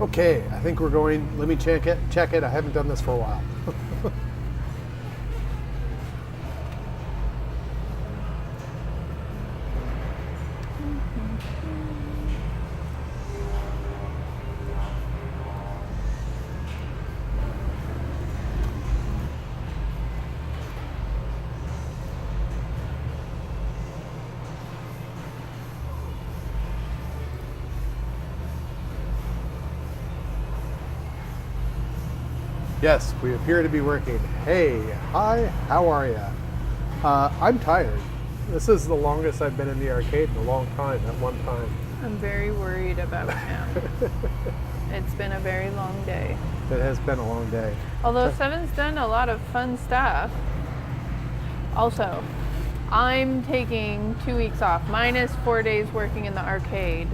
Okay, I think we're going. Let me check it. I haven't done this for a while. Yes, we appear to be working. Hey, hi, how are ya? I'm tired. This is the longest I've been in the arcade in a long time, at one time. I'm very worried about him. It's been a very long day. It has been a long day. Although Seven's done a lot of fun stuff. Also, I'm taking 2 weeks off, minus 4 days working in the arcade.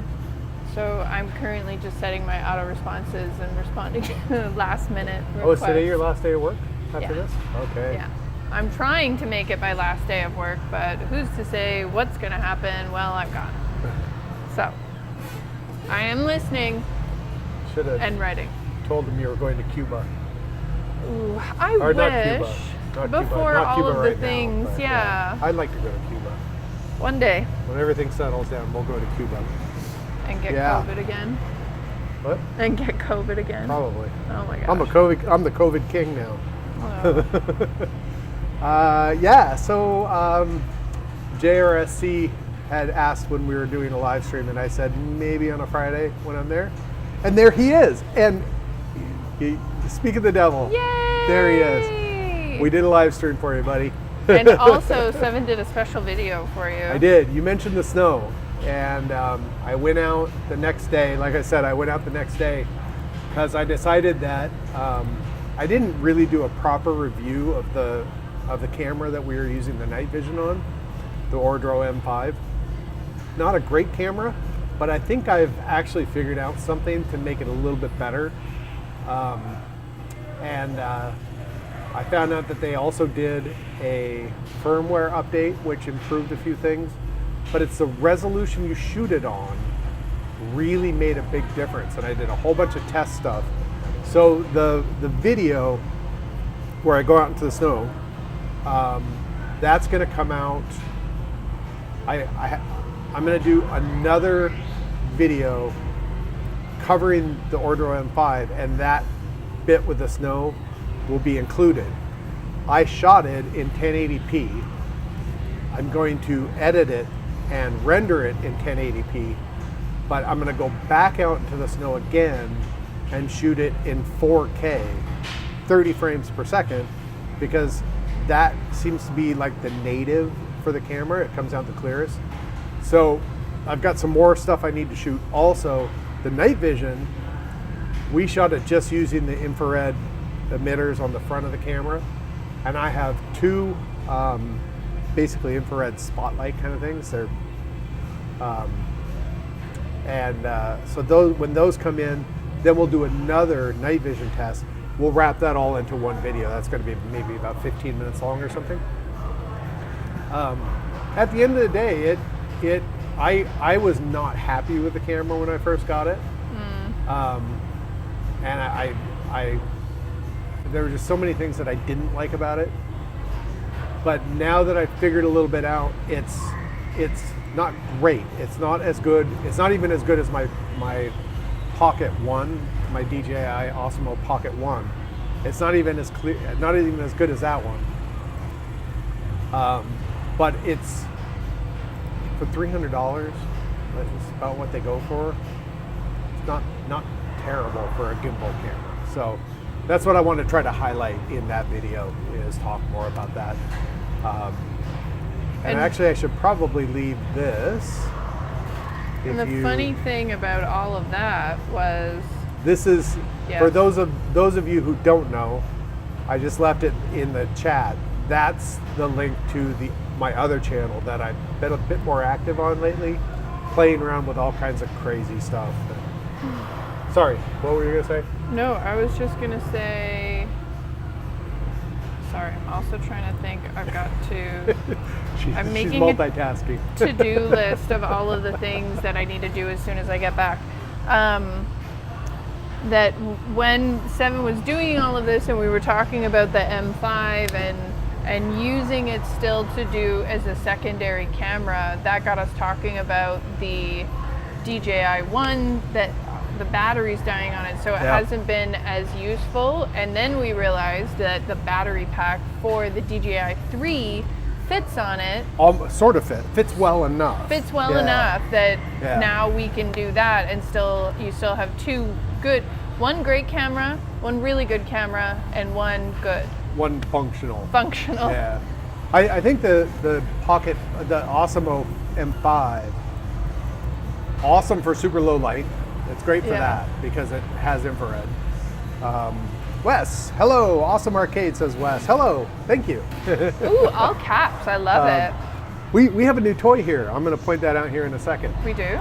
So I'm currently just setting my auto responses and responding to last minute requests. Oh, is today your last day of work after Yeah. this? Okay. Yeah. I'm trying to make it my last day of work, but who's to say what's going to happen while I'm gone? So, I am listening Should have and writing. told them you were going to Cuba. Ooh, I Or wish. not Cuba. Not Before Cuba. Not all Cuba of the right now, things, but, yeah. I'd like to go to Cuba. One day. When everything settles down, we'll go to Cuba. And get Yeah. COVID again. What? And get COVID again. Probably. Oh my gosh. I'm the COVID king now. Oh. Yeah, so JRSC had asked when we were doing a live stream, and I said maybe on a Friday when I'm there. And there he is. And speak of the devil. Yay! There he is. We did a live stream for you, buddy. And also, Seven did a special video for you. I did. You mentioned the snow. And I went out the next day. Like I said, I went out the next day because I decided that I didn't really do a proper review of the camera that we were using the night vision on, the Ordro M5. Not a great camera, but I think I've actually figured out something to make it a little bit better. I found out that they also did a firmware update, which improved a few things. But it's the resolution you shoot it on really made a big difference. And I did a whole bunch of test stuff. So the video where I go out into the snow, that's going to come out. I'm going to do another video covering the Ordro M5, and that bit with the snow will be included. I shot it in 1080p. I'm going to edit it and render it in 1080p, but I'm going to go back out into the snow again and shoot it in 4K, 30 frames per second, because that seems to be like the native for the camera. It comes out the clearest. So I've got some more stuff I need to shoot. Also, the night vision, we shot it just using the infrared emitters on the front of the camera, and I have two basically infrared spotlight kind of things. They're so when those come in, then we'll do another night vision test. We'll wrap that all into one video. That's going to be maybe about 15 minutes long or something. At the end of the day, I was not happy with the camera when I first got it, and I there were just so many things that I didn't like about it. But now that I've figured a little bit out, it's not great. It's not as good. It's not even as good as my Pocket One, my DJI Osmo Pocket One. It's not even as clear, not even as good as that one. But it's for $300. That's about what they go for. It's not terrible for a gimbal camera. So that's what I want to try to highlight in that video, is talk more about that. And actually, I should probably leave this. And the funny thing about all of that was, this is, for those of you who don't know, I just left it in the chat. That's the link to my other channel that I've been a bit more active on lately, playing around with all kinds of crazy stuff. Sorry, what were you gonna say? No, I was just gonna say, sorry, I'm also trying to think. I've got to, I'm making she's multitasking. a to-do list of all of the things that I need to do as soon as I get back. that when Seven was doing all of this and we were talking about the M5 and using it still to do as a secondary camera, that got us talking about the DJI-1, that the battery's dying on it, so it hasn't been as useful. And then we realized that the battery pack for the DJI-3 fits on it. Sort of fits well enough. Fits well enough that now we can do that, and you still have one great camera, one really good camera, and one functional. Yeah. I think the Osmo M5, awesome for super low light. It's great for that because it has infrared. Wes, hello, awesome arcade, says Wes. Hello, thank you. Ooh, all caps, I love it. We have a new toy here. I'm going to point that out here in a second. We do?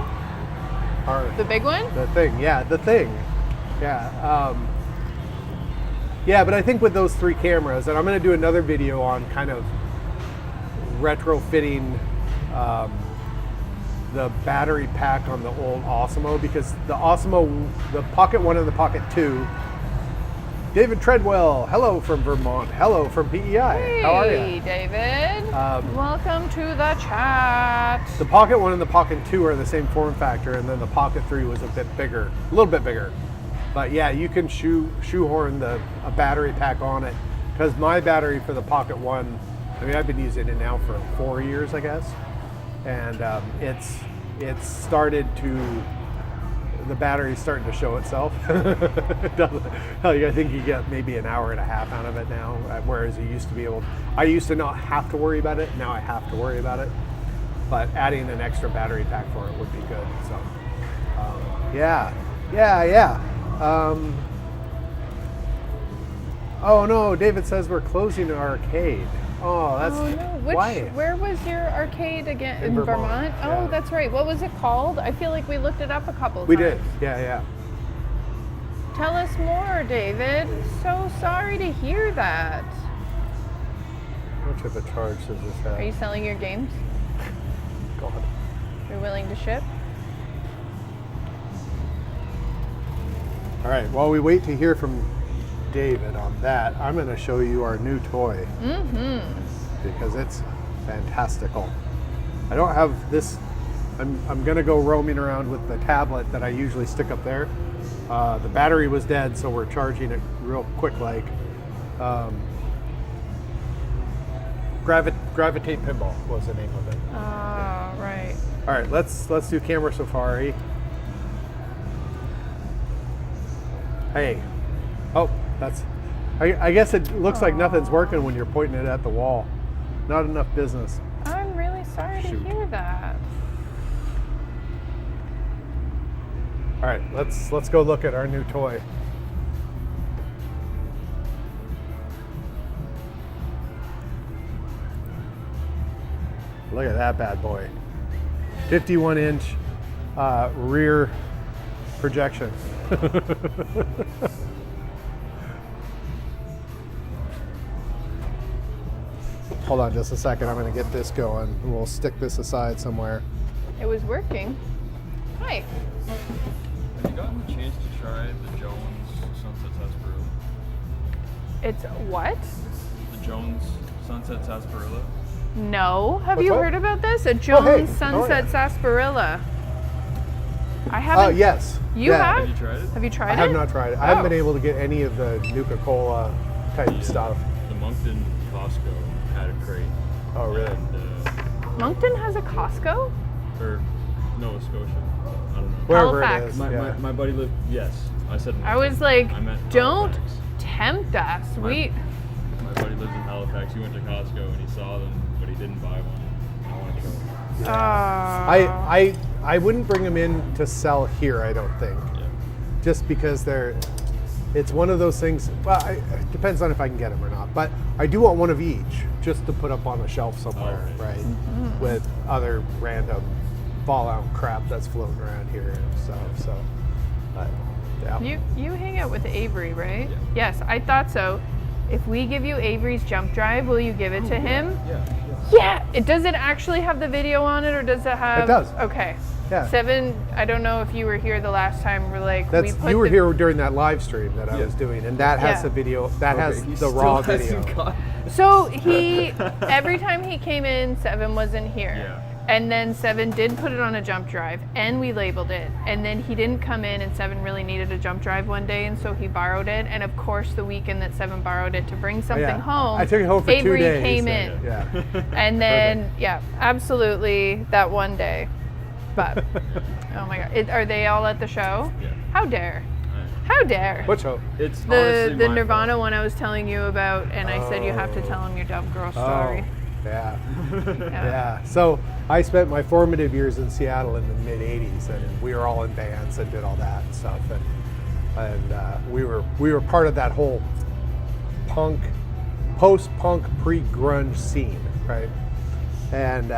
The big one? The thing, the thing. Yeah. But I think with those 3 cameras, and I'm going to do another video on kind of retrofitting the battery pack on the old Osmo, because the Osmo, the Pocket 1 and the Pocket 2, David Treadwell, hello from Vermont, hello from PEI. Hey, how are you? Hey, David. Welcome to the chat. The Pocket 1 and the Pocket 2 are the same form factor, and then the Pocket 3 was a little bit bigger. But yeah, you can shoehorn a battery pack on it, because my battery for the Pocket 1, I mean, I've been using it now for 4 years, I guess. And it's started to, the battery's starting to show itself. I think you get maybe an hour and a half out of it now, whereas I used to not have to worry about it. Now I have to worry about it. But adding an extra battery pack for it would be good. So, yeah. Oh no, David says we're closing our arcade. Oh, that's why. Where was your arcade again? In Vermont? Yeah. Oh, that's right. What was it called? I feel like we looked it up a couple times. We did. Yeah. Tell us more, David. So sorry to hear that. How much of a charge does this have? Are you selling your games? God. You're willing to ship? All right. While we wait to hear from David on that, I'm going to show you our new toy. Because it's fantastical. I don't have this. I'm going to go roaming around with the tablet that I usually stick up there. The battery was dead, so we're charging it real quick, like. Gravitate Pinball was the name of it. Oh, right. All right, let's do camera safari. Hey. Oh, that's. I guess it looks like nothing's working when you're pointing it at the wall. Not enough business. I'm really sorry to hear that. All right, let's go look at our new toy. Look at that bad boy. 51-inch rear projection. Hold on just a second. I'm going to get this going. We'll stick this aside somewhere. It was working. Hi. Have you gotten the chance to try the Jones Sunset Sarsaparilla? It's what? The Jones Sunset Sarsaparilla? No. Have What's you that? heard about this? A Jones hey. Sunset Sarsaparilla. I haven't. Yes. You have? Have you tried it? Have you tried it? I have not tried it. I haven't been able to get any of the Nuka-Cola type stuff. The Moncton Costco had a crate. Oh, really? And, Moncton has a Costco? or Nova Scotia. I don't know. Wherever Halifax. it is. My buddy lived, yes. I said I was like, I meant don't Halifax. tempt us. My buddy lives in Halifax. He went to Costco and he saw them, but he didn't buy one. I wanted to go. I wouldn't bring them in to sell here, I don't think. Yeah. Just because it's one of those things, well, it depends on if I can get them or not, but I do want one of each just to put up on a shelf somewhere, Oh, right? With other random Fallout crap that's floating around here and stuff, so, but, yeah. You hang out with Avery, right? Yeah. Yes, I thought so. If we give you Avery's jump drive, will you give it to him? Yeah. Yeah. Does it actually have the video on it, or does it have? It does. Okay. Yeah. Seven, I don't know if you were here the last time. We're like, That's, we put you were the- here during that live stream that I was doing, and that has Yeah. a video. That has He the still raw hasn't video. got- So he, every time he came in, Seven wasn't here. Yeah. And then Seven did put it on a jump drive, and we labeled it. And then he didn't come in, and Seven really needed a jump drive one day, and so he borrowed it. And of course, the weekend that Seven borrowed it to bring something Yeah. home, I took it home for Avery 2 days. came and- in. Yeah. And then, yeah, absolutely, that one day. But, oh my God, are they all at the show? Yeah. How dare? How dare? What show? It's The honestly my Nirvana fault. one I was telling you about, and I said you have to tell him your dumb girl story. Oh, yeah. Yeah. Yeah. So I spent my formative years in Seattle in the mid '80s, and we were all in bands and did all that stuff, and we were part of that whole punk, post-punk, pre-grunge scene, right? And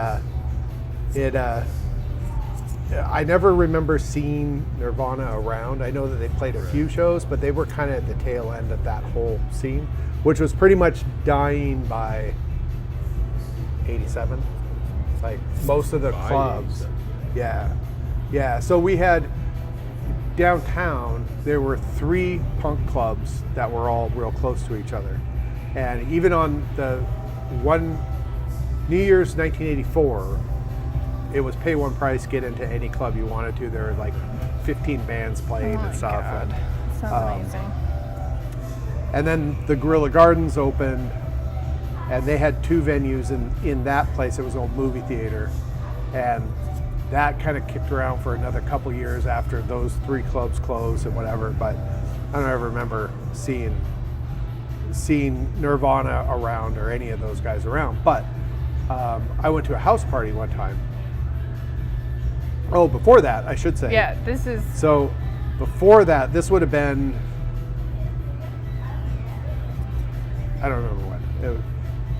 I never remember seeing Nirvana around. I know that they played a few shows, but they were kind of at the tail end of that whole scene, which was pretty much dying by '87. Like most of the By clubs. 87. Yeah. Yeah. So we had downtown, there were 3 punk clubs that were all real close to each other. And even on the one New Year's 1984, it was pay one price, get into any club you wanted to. There were like 15 bands playing Oh my and stuff. God. And, Sounds amazing. and then the Guerrilla Gardens opened, and they had 2 venues in that place. It was an old movie theater, and that kind of kicked around for another couple years after those 3 clubs closed and whatever. But I don't ever remember seeing Nirvana around or any of those guys around. But I went to a house party one time. Oh, before that, I should say. Yeah, this is So before that, this would have been, I don't remember when, it was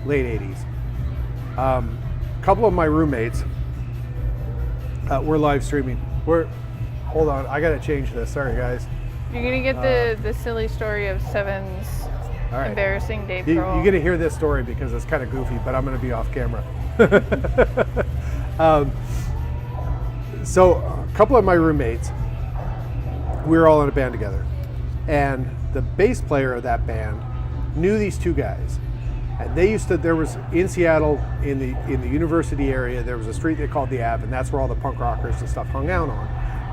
late 80s. A couple of my roommates were live streaming. Hold on, I gotta change this, sorry guys. you're gonna get the silly story of Seven's All right. embarrassing Dave You're Grohl. gonna hear this story because it's kind of goofy, but I'm gonna be off camera. So a couple of my roommates, we were all in a band together, and the bass player of that band knew these 2 guys, and they used to. There was in Seattle, in the university area, there was a street they called the Ave, and that's where all the punk rockers and stuff hung out on,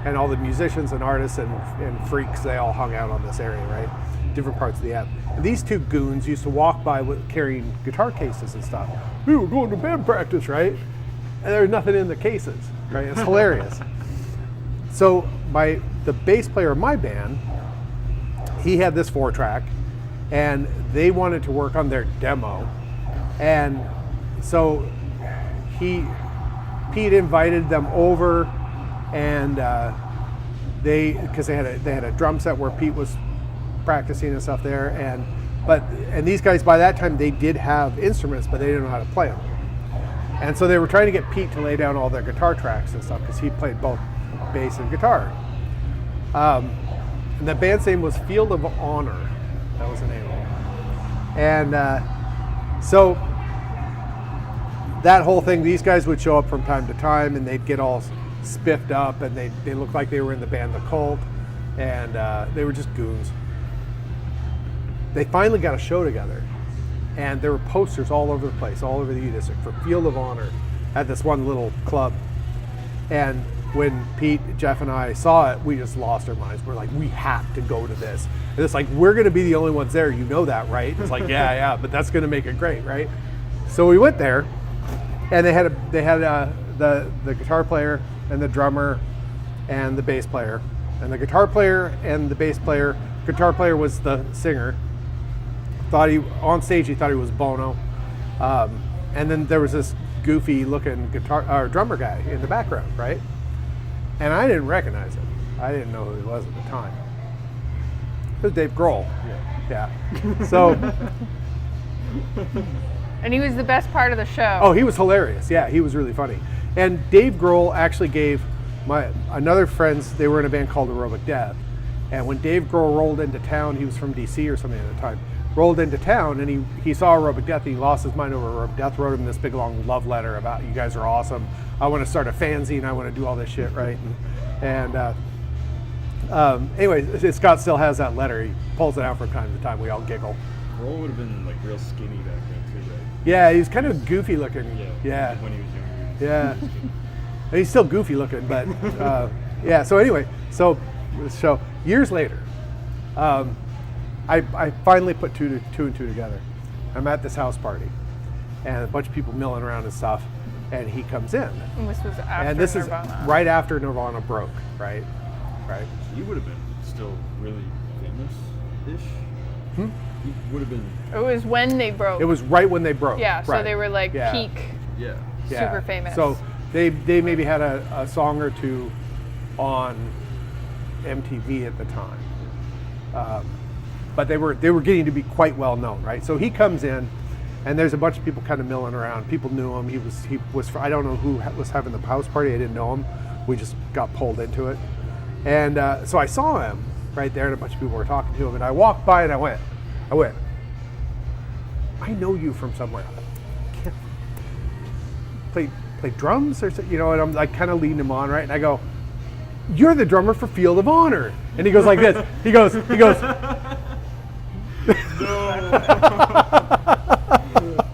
and all the musicians and artists and freaks, they all hung out on this area, right? Different parts of the Ave. And these 2 goons used to walk by carrying guitar cases and stuff. We were going to band practice, right? And there was nothing in the cases, right? It's hilarious. So the bass player of my band, he had this 4-track, and they wanted to work on their demo, and so Pete invited them over, and because they had a drum set where Pete was practicing and stuff there, and these guys by that time they did have instruments, but they didn't know how to play them. And so they were trying to get Pete to lay down all their guitar tracks and stuff because he played both bass and guitar. And the band's name was Field of Honor. That was the name of it. And so that whole thing, these guys would show up from time to time, and they'd get all spiffed up, and they looked like they were in the band The Cult, and they were just goons. They finally got a show together, and there were posters all over the place, all over the U District for Field of Honor at this one little club. And when Pete, Jeff, and I saw it, we just lost our minds. We're like, we have to go to this. And it's like, we're gonna be the only ones there, you know that, right? It's like, yeah, but that's gonna make it great, right? So we went there, and they had the guitar player and the drummer and the bass player. And the guitar player and the bass player, guitar player was the singer, on stage he thought he was Bono, and then there was this goofy looking drummer guy in the background, right? And I didn't recognize him. I didn't know who he was at the time. It was Dave Grohl. Yeah. So. And he was the best part of the show. Oh, he was hilarious. Yeah, he was really funny. And Dave Grohl actually gave another friends. They were in a band called Aerobic Death. And when Dave Grohl rolled into town, he was from DC or something at the time. rolled into town, and he saw Aerobic Death, and he lost his mind over Aerobic Death, wrote him this big long love letter about, you guys are awesome, I want to start a fanzine, I want to do all this shit, right? Anyway, Scott still has that letter. He pulls it out from time to time. We all giggle. Roll would have been like real skinny back then too, right? Yeah, he's kind of goofy looking. Yeah. When he was younger. Yeah. He's still goofy looking, but yeah. So anyway, so years later, I finally put two and two together. I'm at this house party, and a bunch of people milling around and stuff, and he comes in. And this was after and this Nirvana. is right after Nirvana broke, right? Right. He would have been still really famous-ish. He would have been. It was when they broke. It was right when they broke. Yeah, so right. they were like Yeah. peak, Yeah. super famous. So they maybe had a song or two on MTV at the time, but they were getting to be quite well known, right? So he comes in, and there's a bunch of people kind of milling around. People knew him. He was I don't know who was having the house party. I didn't know him. We just got pulled into it, and so I saw him right there, and a bunch of people were talking to him, and I walked by and I went, I know you from somewhere. Play drums or something, and I'm like kind of leading him on, right? And I go, you're the drummer for Field of Honor. And he goes like this. He goes.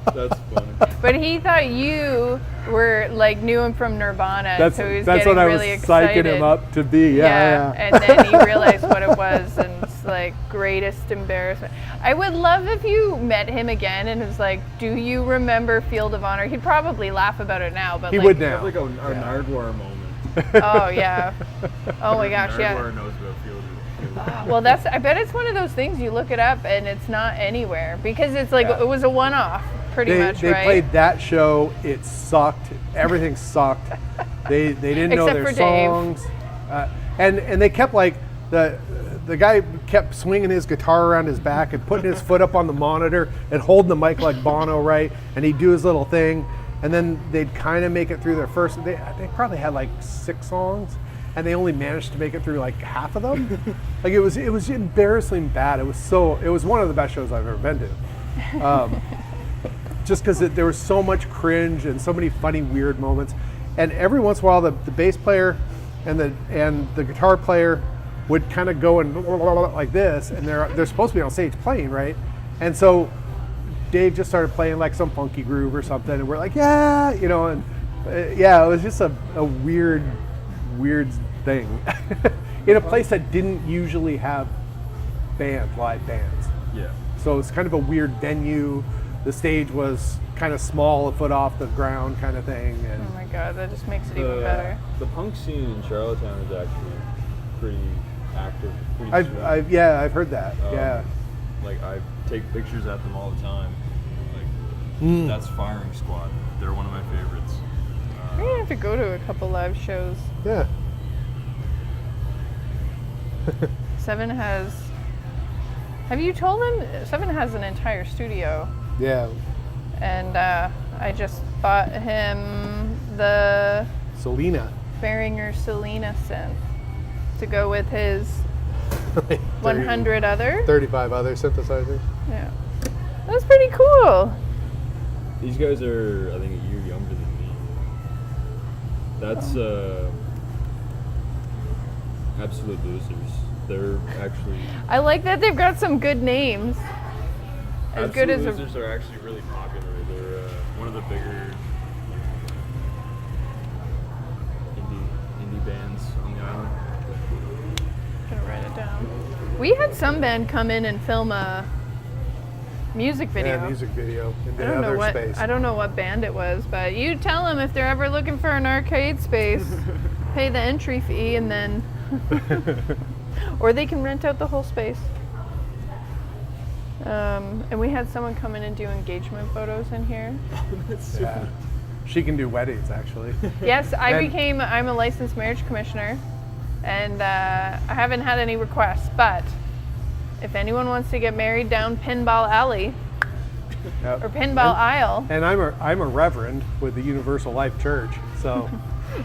That's funny. But he thought you were knew him from Nirvana, so he was that's getting what I really was excited. psyching him up to be. Yeah. And then he realized what it was, and it's like greatest embarrassment. I would love if you met him again and was like, "Do you remember Field of Honor?" He'd probably laugh about it now, but He would now. Like a Nardwuar moment. Oh yeah. Oh my gosh, yeah. Nardwuar knows about Field of Honor. Well, I bet it's one of those things you look it up and it's not anywhere because it's like Yeah. it was a one-off, pretty much, They right? played that show. It sucked. Everything sucked. They didn't know Except their for Dave. songs, and they kept the guy kept swinging his guitar around his back and putting his foot up on the monitor and holding the mic like Bono, right? And he'd do his little thing, and then they'd kind of make it through their first. They probably had like 6 songs, and they only managed to make it through like half of them. Like it was embarrassingly bad. It was one of the best shows I've ever been to. Just because there was so much cringe and so many funny, weird moments, and every once in a while the bass player and the guitar player would kind of go and like this, and they're supposed to be on stage playing, right? And so Dave just started playing like some funky groove or something, and we're like, yeah, and yeah, it was just a weird thing in a place that didn't usually have live bands. Yeah. So it's kind of a weird venue. The stage was kind of small, a foot off the ground kind of thing. And Oh my god, that just makes it even better. The punk scene in Charlottetown is actually pretty active. Pretty swell. I've heard that. Yeah. Like I take pictures at them all the time. Like that's Firing Squad. They're one of my favorites. We're gonna have to go to a couple live shows. Yeah. Seven has. Have you told him? Seven has an entire studio, Yeah. and I just bought him the Selena. Behringer Selena synth to go with his 30 100 other. 35 other synthesizers. Yeah, that's pretty cool. These guys are, I think, a year younger than me. That's Absolute Losers. They're actually. I like that they've got some good names. As Absolute good as Losers are actually really popular. They're one of the bigger indie bands on the island. I'm gonna write it down. We had some band come in and film a music video. Yeah, music video in I the don't know other what space. I don't know what band it was, but you tell them if they're ever looking for an arcade space, pay the entry fee and then, or they can rent out the whole space. And we had someone come in and do engagement photos in here. Yeah. She can do weddings, actually. Yes, I'm a licensed marriage commissioner, and I haven't had any requests, but if anyone wants to get married down Pinball Alley Yep. or Pinball Aisle, And I'm a reverend with the Universal Life Church, so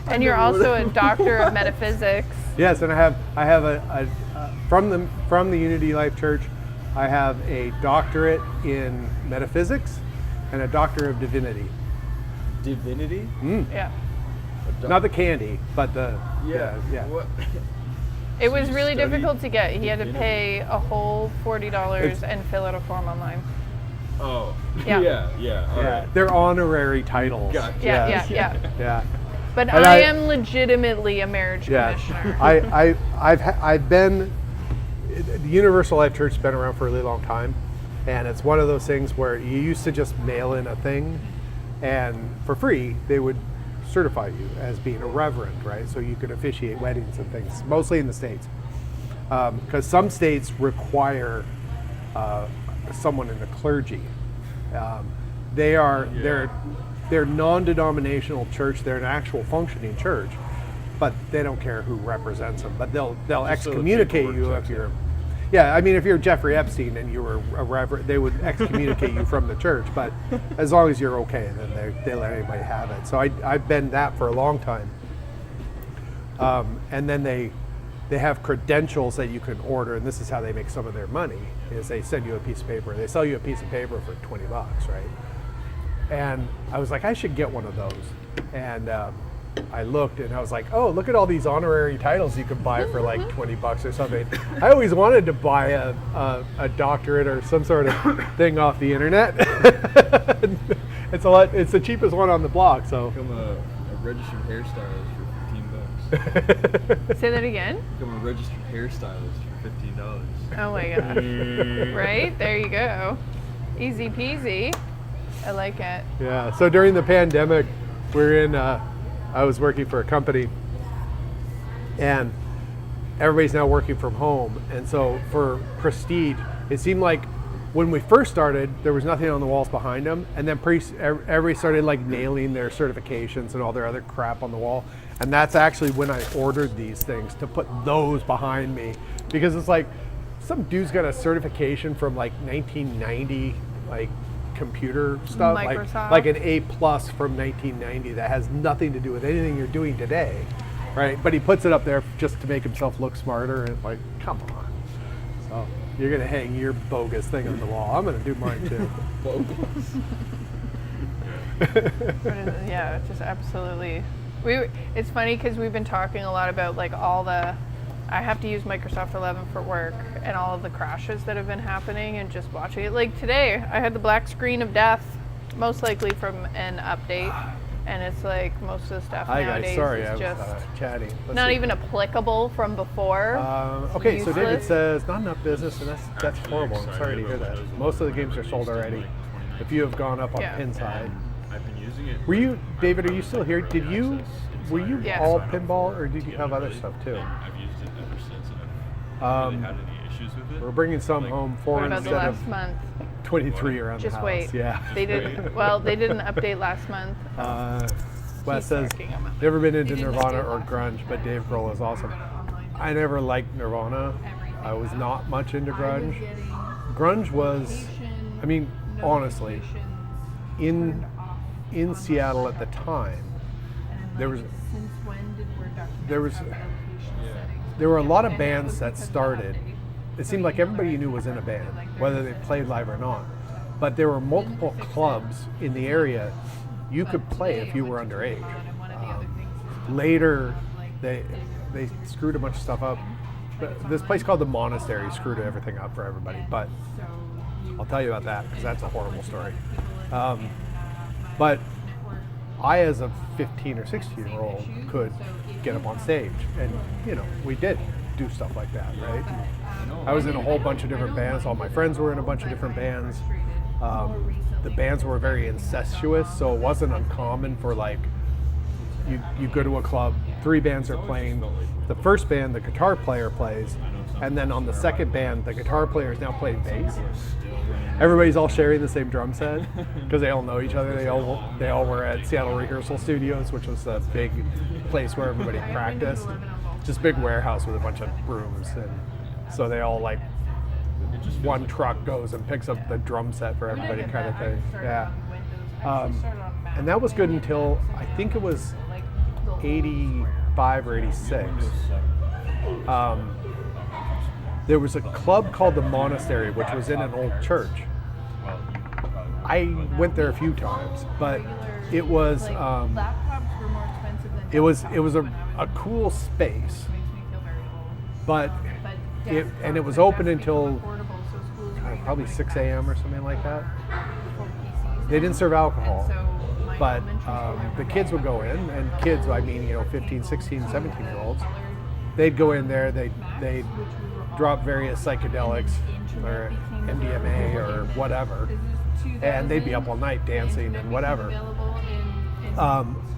and you're also a doctor of metaphysics. yes, and I have a from the Unity Life Church, I have a doctorate in metaphysics and a doctorate of divinity. Divinity? Yeah. Not the candy, but the yeah. What? It was really Study difficult to get. He had to divinity? pay a whole $40 and fill out a form online. Oh. Yeah. Yeah. All Yeah, right. they're honorary titles. Gotcha. Yeah. Yeah. But And I am legitimately a marriage Yeah. commissioner. I've been, the Universal Life Church has been around for a really long time, and it's one of those things where you used to just mail in a thing, and for free they would certify you as being a reverend, right? So you could officiate weddings and things, mostly in the States, because some states require someone in the clergy. They're non-denominational church. They're an actual functioning church, but they don't care who represents them. But they'll so the excommunicate you paperwork if checks you're. Yeah, I mean, if you're Jeffrey Epstein and you were a reverend, they would excommunicate you from the church. But as long as you're okay, then they let anybody have it. So I've been that for a long time. And then they have credentials that you can order, and this is how they make some of their money, is they send you a piece of paper. They sell you a piece of paper for $20, right? And I was like, I should get one of those. And I looked and I was like, oh, look at all these honorary titles you can buy for like $20 or something. I always wanted to buy a doctorate or some sort of thing off the internet. It's the cheapest one on the block, so. Become a registered hairstylist for $15. Say that again? Become a registered hairstylist for $15. Oh my gosh. Right? There you go. Easy peasy. I like it. Yeah, so during the pandemic, I was working for a company, and everybody's now working from home. And so for Prestige, it seemed like when we first started, there was nothing on the walls behind them, and then everybody started like nailing their certifications and all their other crap on the wall. And that's actually when I ordered these things, to put those behind me, because it's like some dude's got a certification from like 1990, like computer stuff, Microsoft. like an A+ from 1990 that has nothing to do with anything you're doing today, right? But he puts it up there just to make himself look smarter, and it's like, come on. So you're gonna hang your bogus thing on the wall. I'm gonna do mine too. Yeah, it's just absolutely. It's funny because we've been talking a lot about like all the. I have to use Microsoft 11 for work, and all of the crashes that have been happening, and just watching it. Like today, I had the black screen of death, most likely from an update, and it's like most of the stuff Hi nowadays guys, sorry, is I just was chatting. Let's not see. even applicable from before. Okay, so David Useless. says not enough business, and that's horrible. I'm sorry to hear that. Most of the games are sold already. If you have gone up on Yeah. Pinside. I've been using it. Were you, David, are you still here? Were you Yes. all pinball, or did you have other stuff too? I've used it ever since, and I've really had any issues with it. We're bringing some home, What 4 about the instead last of month? 23 around Just the house. wait. Yeah. They didn't. Well, they did an update last month. Wes says, talking about- never been into Nirvana or grunge, but Dave Grohl is awesome. I never liked Nirvana. I was not much into grunge. Grunge was, I mean, honestly, in Seattle at the time, there were a lot of bands that started. It seemed like everybody you knew was in a band, whether they played live or not. But there were multiple clubs in the area you could play if you were underage. Later, they screwed a bunch of stuff up. But this place called the Monastery screwed everything up for everybody. But I'll tell you about that because that's a horrible story. But I, as a 15 or 16-year-old, could get up on stage, and we did do stuff like that, right? I was in a whole bunch of different bands. All my friends were in a bunch of different bands. The bands were very incestuous, so it wasn't uncommon for like you go to a club, 3 bands are playing. The first band, the guitar player plays, and then on the second band, the guitar player is now playing bass. Everybody's all sharing the same drum set because they all know each other. They all were at Seattle Rehearsal Studios, which was a big place where everybody practiced. Just a big warehouse with a bunch of rooms, and so they all like one truck goes and picks up the drum set for everybody, kind of thing. Yeah, and that was good until I think it was 85 or 86. There was a club called the Monastery, which was in an old church. Well, you probably know. I went there a few times, but it was laptops were more expensive than it was desktops a cool space, makes me feel very old. but But and it was open until affordable, so schools probably 6 a.m. or something like that. PCs. They didn't serve alcohol, And so my but elementary school the kids would go in, and kids, I mean, 15, 16, 17-year-olds, they'd go in there, they'd drop various psychedelics or MDMA or whatever, and they'd be up all night dancing and whatever.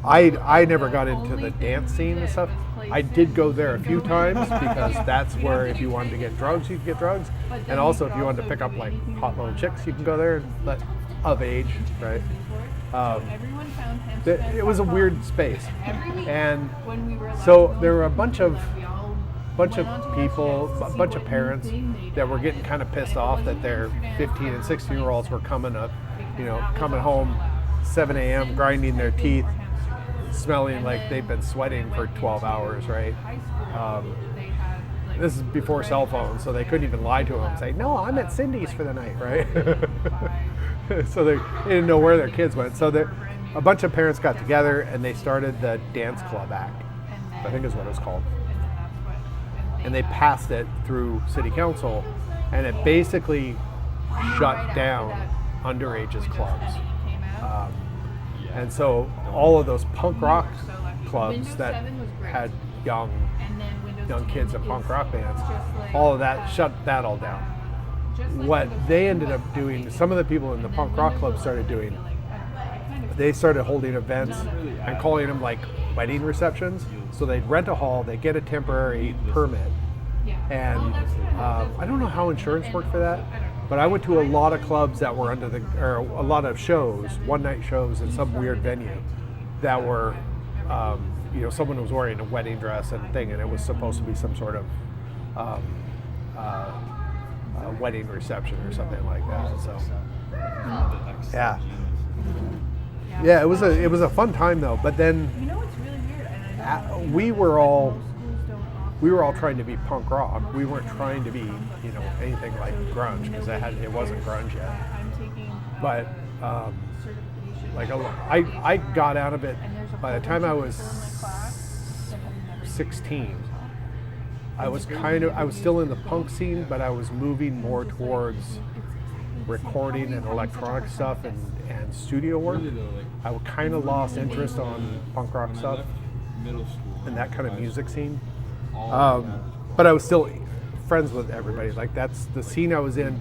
I never got into the dance scene and stuff. I did go there a few times because that's where if you wanted to get drugs, you could get drugs. And also if you wanted to pick up like hot little chicks, you can go there, but of age, right? It was a weird space. And so there were a bunch of people, a bunch of parents that were getting kind of pissed off that their 15 and 16-year-olds were coming home 7 a.m. grinding their teeth, smelling like they've been sweating for 12 hours, right? This is before cell phones, so they couldn't even lie to them and say, no, I'm at Cindy's for the night, right? So they didn't know where their kids went. So a bunch of parents got together and they started the Dance Club Act, I think is what it was called. And they passed it through city council, and it basically shut down underage's clubs. And so all of those punk rock clubs that had young kids in punk rock bands, all of that shut that all down. What they ended up doing, some of the people in the punk rock club started doing, they started holding events and calling them like wedding receptions. So they'd rent a hall, they'd get a temporary permit, and I don't know how insurance worked for that, but I went to a lot of clubs that were or a lot of shows, one-night shows in some weird venue that were, someone was wearing a wedding dress and thing, and it was supposed to be some sort of wedding reception or something like that. So, yeah, it was a fun time though. But then we were all trying to be punk rock. We weren't trying to be, anything like grunge because it wasn't grunge yet. But I got out of it by the time I was 16. I was still in the punk scene, but I was moving more towards recording and electronic stuff and studio work. I kind of lost interest on punk rock stuff and that kind of music scene. But I was still friends with everybody. Like that's the scene I was in.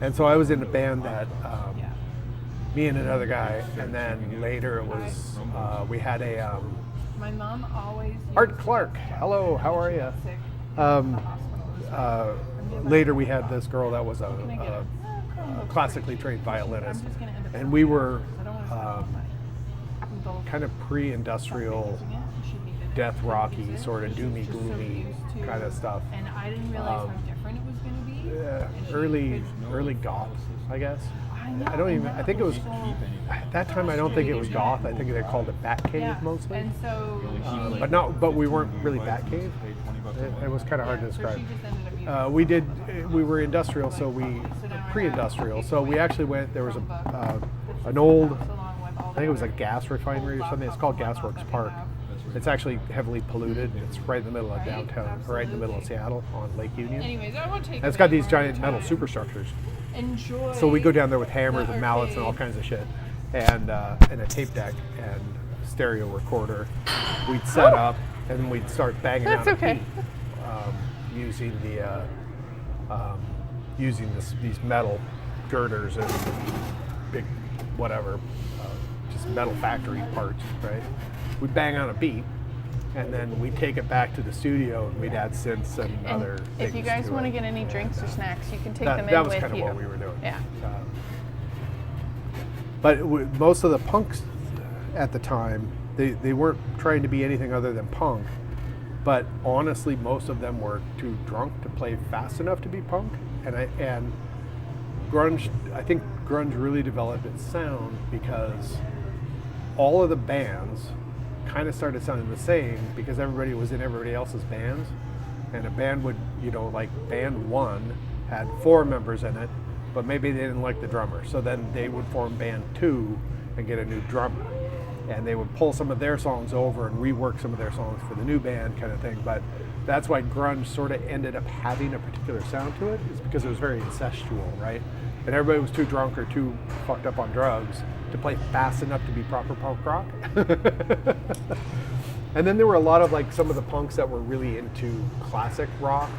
And so I was in a band that me and another guy, and then later it was we had a my mom always Art Clark. Hello, how are you? Later we had this girl that was a classically trained violinist, and we were kind of pre-industrial, death rocky, sort of doomy gloomy kind of stuff. And I didn't realize how different it was going to be. Yeah, early goth, I guess. I think it was, at that time I don't think it was goth. I think they called it Batcave mostly. And so but we weren't really Batcave. It was kind of hard to describe. We were industrial, so pre-industrial. So we actually went, there was an old, I think it was a gas refinery or something. It's called Gasworks Park. It's actually heavily polluted. It's right in the middle of downtown, right in the middle of Seattle on Lake Union. Anyways, I won't take and it's got these giant metal superstructures. Enjoy. So we go down there with hammers and mallets and all kinds of shit, and a tape deck and stereo recorder. We'd set up and we'd start banging out a beat, using these metal girders and big whatever, just metal factory parts, right? We'd bang on a beat, and then we'd take it back to the studio and we'd add synths and other things. If you guys want to get any drinks or snacks, you can take them in with you. That was kind of what we were doing. Yeah. But most of the punks at the time, they weren't trying to be anything other than punk. But honestly, most of them were too drunk to play fast enough to be punk. And grunge, I think grunge really developed its sound because all of the bands kind of started sounding the same because everybody was in everybody else's bands. and a band would, like band 1 had 4 members in it, but maybe they didn't like the drummer. So then they would form band 2 and get a new drummer. And they would pull some of their songs over and rework some of their songs for the new band kind of thing. But that's why grunge sort of ended up having a particular sound to it, is because it was very incestual, right? And everybody was too drunk or too fucked up on drugs to play fast enough to be proper punk rock. And then there were a lot of like some of the punks that were really into classic rock.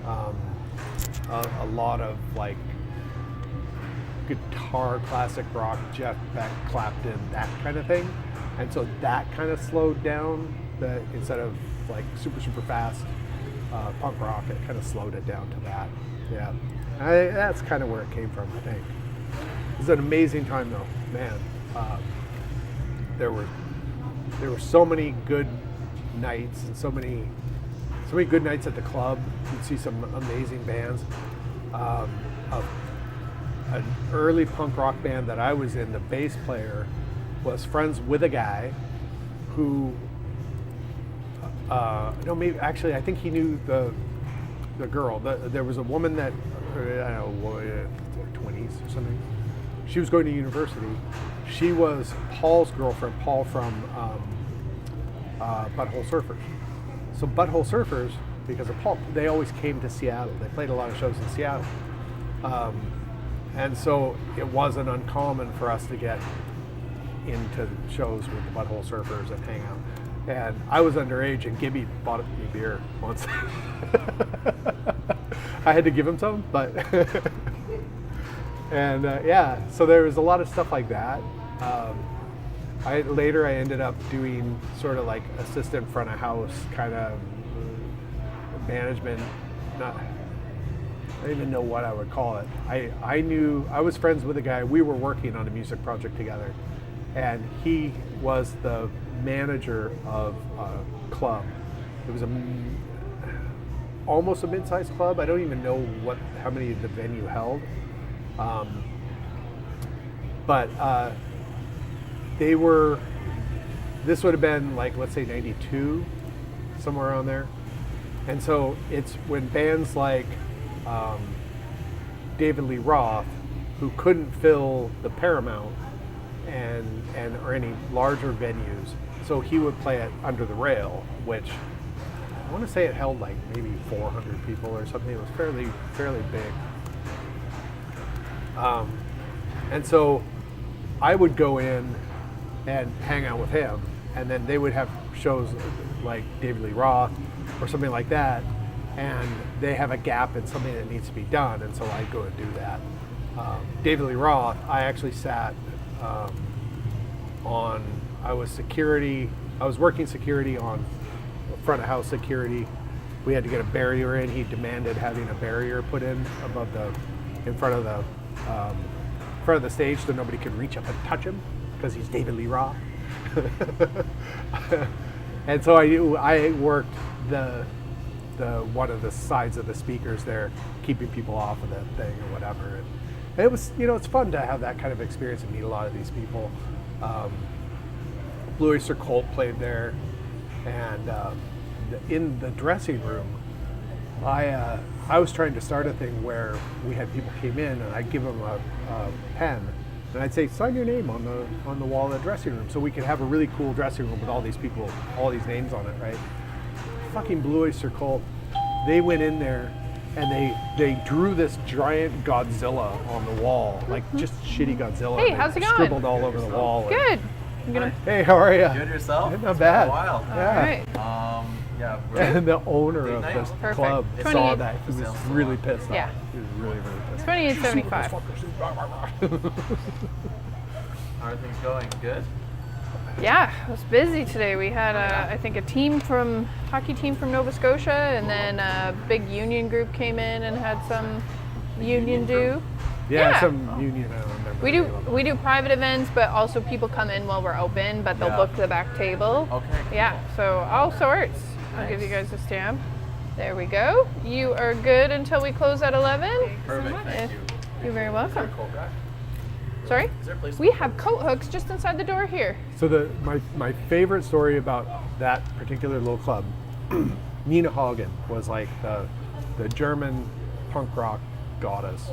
A lot of like guitar classic rock, Jeff Beck, Clapton, that kind of thing. And so that kind of slowed down instead of like super fast punk rock, it kind of slowed it down to that. Yeah, that's kind of where it came from, I think. It was an amazing time though, man. There were so many good nights and so many good nights at the club. You'd see some amazing bands. An early punk rock band that I was in, the bass player was friends with a guy who, I think he knew the girl. There was a woman that, I don't know, 20s or something. She was going to university. She was Paul's girlfriend, Paul from Butthole Surfers. So Butthole Surfers, because of Paul, they always came to Seattle. They played a lot of shows in Seattle. And so it wasn't uncommon for us to get into shows with the Butthole Surfers and hang out. And I was underage, and Gibby bought me beer once. I had to give him some, but and so there was a lot of stuff like that. I ended up doing sort of like assistant front of house kind of management. I don't even know what I would call it. I was friends with a guy. We were working on a music project together, and he was the manager of a club. It was almost a mid-sized club. I don't even know how many the venue held, but this would have been like, let's say 92, somewhere around there. And so it's when bands like David Lee Roth, who couldn't fill the Paramount or any larger venues, so he would play at Under the Rail, which I want to say it held like maybe 400 people or something. It was fairly big. And so I would go in and hang out with him, and then they would have shows like David Lee Roth or something like that, and they have a gap in something that needs to be done, and so I go and do that. David Lee Roth, I actually sat I was working security on front of house security. We had to get a barrier in. He demanded having a barrier put in in front of the stage so nobody could reach up and touch him, because he's David Lee Roth. And so I worked the one of the sides of the speakers there, keeping people off of that thing or whatever. And it was, it's fun to have that kind of experience and meet a lot of these people. Blue Oyster Cult played there, and in the dressing room, I was trying to start a thing where we had people came in, and I'd give them a pen, and I'd say, sign your name on the wall of the dressing room, so we could have a really cool dressing room with all these people, all these names on it, right? Fucking Blue Oyster Cult, they went in there and they drew this giant Godzilla on the wall, like just shitty Godzilla. Hey, how's it going? Scribbled all over the wall. Good. Hey, how are you? Good, yourself? Not It's bad. been a while. Yeah. All right. Yeah. And the owner of Nice. this Perfect. club 28. saw that. He was really pissed off. Yeah. He was really pissed. 28.75. How are things going? Good? Yeah, it was busy today. We had, I think, a hockey team from Nova Scotia, and then a big union group came in and had some union do. Yeah, some union. I don't remember. We do private events, but also people come in while we're open, but they'll book the back table. Okay. Cool. Yeah, so all sorts. I'll give you guys a stamp. There we go. You are good until we close at 11. Perfect. Thank you. You're very welcome. Cool, right? Sorry? Is there a place We have coat hooks just inside the door here. So my favorite story about that particular little club Nina Hagen was like the German punk rock goddess.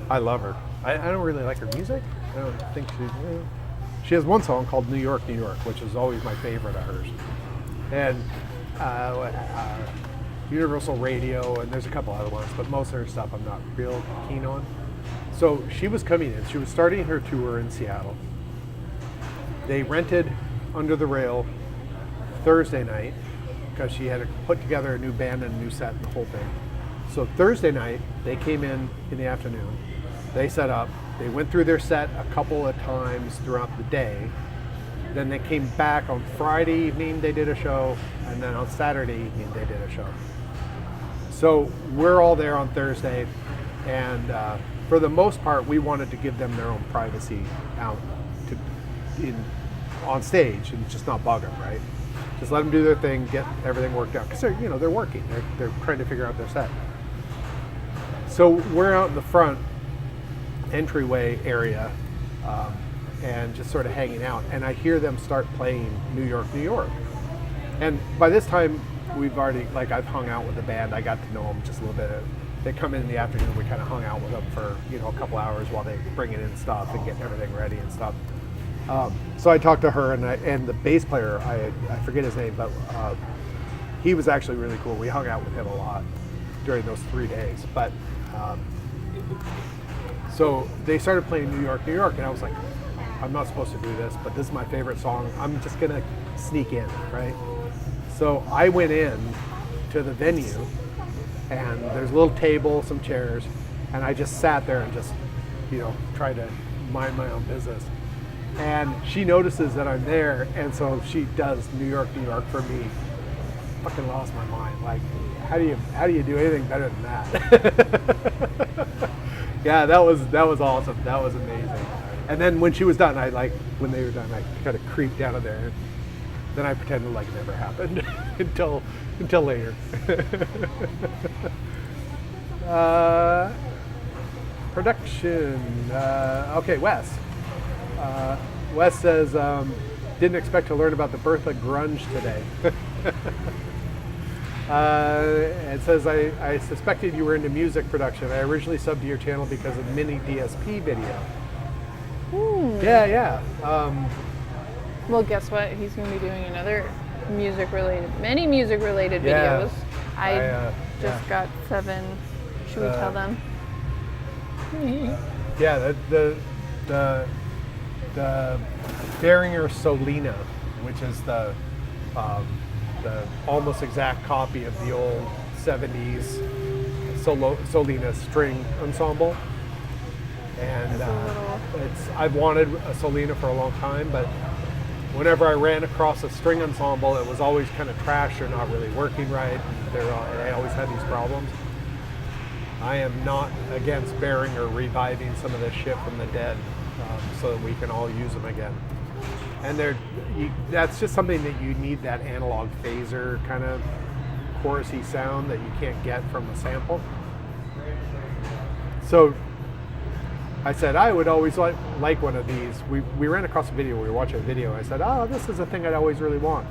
I love her. I don't really like her music. I don't think she has one song called New York, New York, which is always my favorite of hers. And Universal Radio, and there's a couple other ones, but most of her stuff I'm not real keen on. So she was coming in. She was starting her tour in Seattle. They rented Under the Rail Thursday night because she had to put together a new band and a new set and the whole thing. So Thursday night, they came in the afternoon. They set up. They went through their set a couple of times throughout the day. Then they came back on Friday evening, they did a show, and then on Saturday evening, they did a show. So we're all there on Thursday, and for the most part, we wanted to give them their own privacy out on stage and just not bug them, right? Just let them do their thing, get everything worked out, because they're working. They're trying to figure out their set. So we're out in the front entryway area. And just sort of hanging out, and I hear them start playing New York, New York. And by this time, we've already, I've hung out with the band. I got to know them just a little bit. They come in the afternoon, we kind of hung out with them for, a couple hours while they bring in stuff and getting everything ready and stuff. So I talked to her, and the bass player, I forget his name, but he was actually really cool. We hung out with him a lot during those 3 days. But so they started playing New York, New York, and I was like, I'm not supposed to do this, but this is my favorite song. I'm just gonna sneak in, right? So I went in to the venue, and there's a little table, some chairs, and I just sat there and just, tried to mind my own business. And she notices that I'm there, and so she does New York, New York for me. Fucking lost my mind. Like, how do you do anything better than that? Yeah, that was awesome. That was amazing. And then when she was done, when they were done, I kind of creeped out of there. Then I pretended like it never happened until later. Production. Okay, Wes. Wes says, didn't expect to learn about the birth of grunge today. It says, I suspected you were into music production. I originally subbed to your channel because of mini DSP video. Yeah. Well, guess what? He's going to be doing another many music-related videos. I just got 7. Should we tell them? Yeah, the Behringer Solina, which is the almost exact copy of the old 70s Solina string ensemble. And I've wanted a Solina for a long time, but whenever I ran across a string ensemble, it was always kind of trash or not really working right. I always had these problems. I am not against Behringer reviving some of this shit from the dead, so that we can all use them again. And that's just something that you need, that analog phaser kind of chorusy sound that you can't get from a sample. So I said I would always like one of these. We ran across a video, we were watching a video, I said, this is a thing I'd always really want.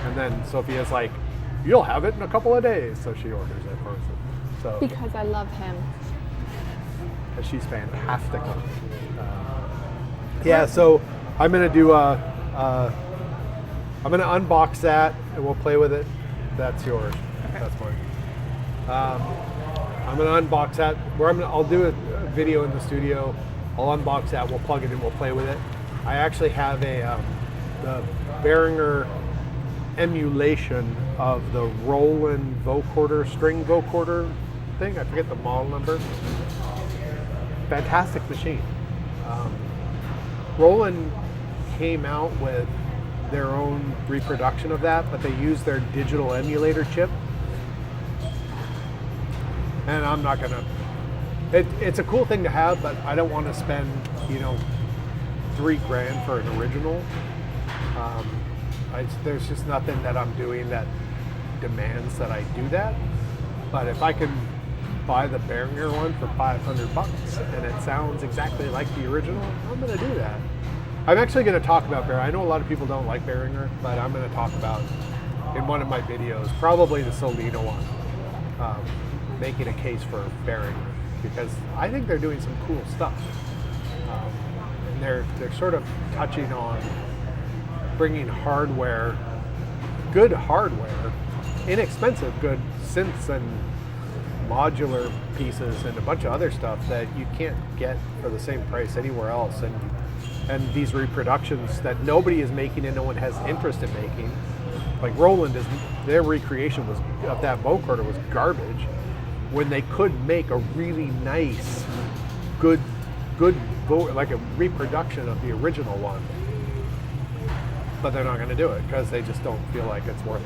And then Sophia's like, you'll have it in a couple of days. So she orders it for us. So, because I love him. She's fantastic. Yeah, so I'm gonna do I'm gonna unbox that and we'll play with it. That's yours. Okay. That's mine. I'm gonna unbox that. I'll do a video in the studio. I'll unbox that. We'll plug it in. We'll play with it. I actually have the Behringer emulation of the Roland vocoder, string vocoder thing. I forget the model number. Fantastic machine. Roland came out with their own reproduction of that, but they used their digital emulator chip. And I'm not gonna. It's a cool thing to have, but I don't want to spend $3,000 for an original. There's just nothing that I'm doing that demands that I do that. But if I can buy the Behringer one for $500 and it sounds exactly like the original, I'm gonna do that. I'm actually gonna talk about Behringer. I know a lot of people don't like Behringer, but I'm gonna talk about in one of my videos, probably the Solino one, making a case for Behringer, because I think they're doing some cool stuff. And they're sort of touching on bringing hardware, good hardware, inexpensive, good synths and modular pieces and a bunch of other stuff that you can't get for the same price anywhere else, and these reproductions that nobody is making and no one has interest in making. Like Roland their recreation of that vocoder was garbage when they could make a really nice, good like a reproduction of the original one. But they're not going to do it because they just don't feel like it's worth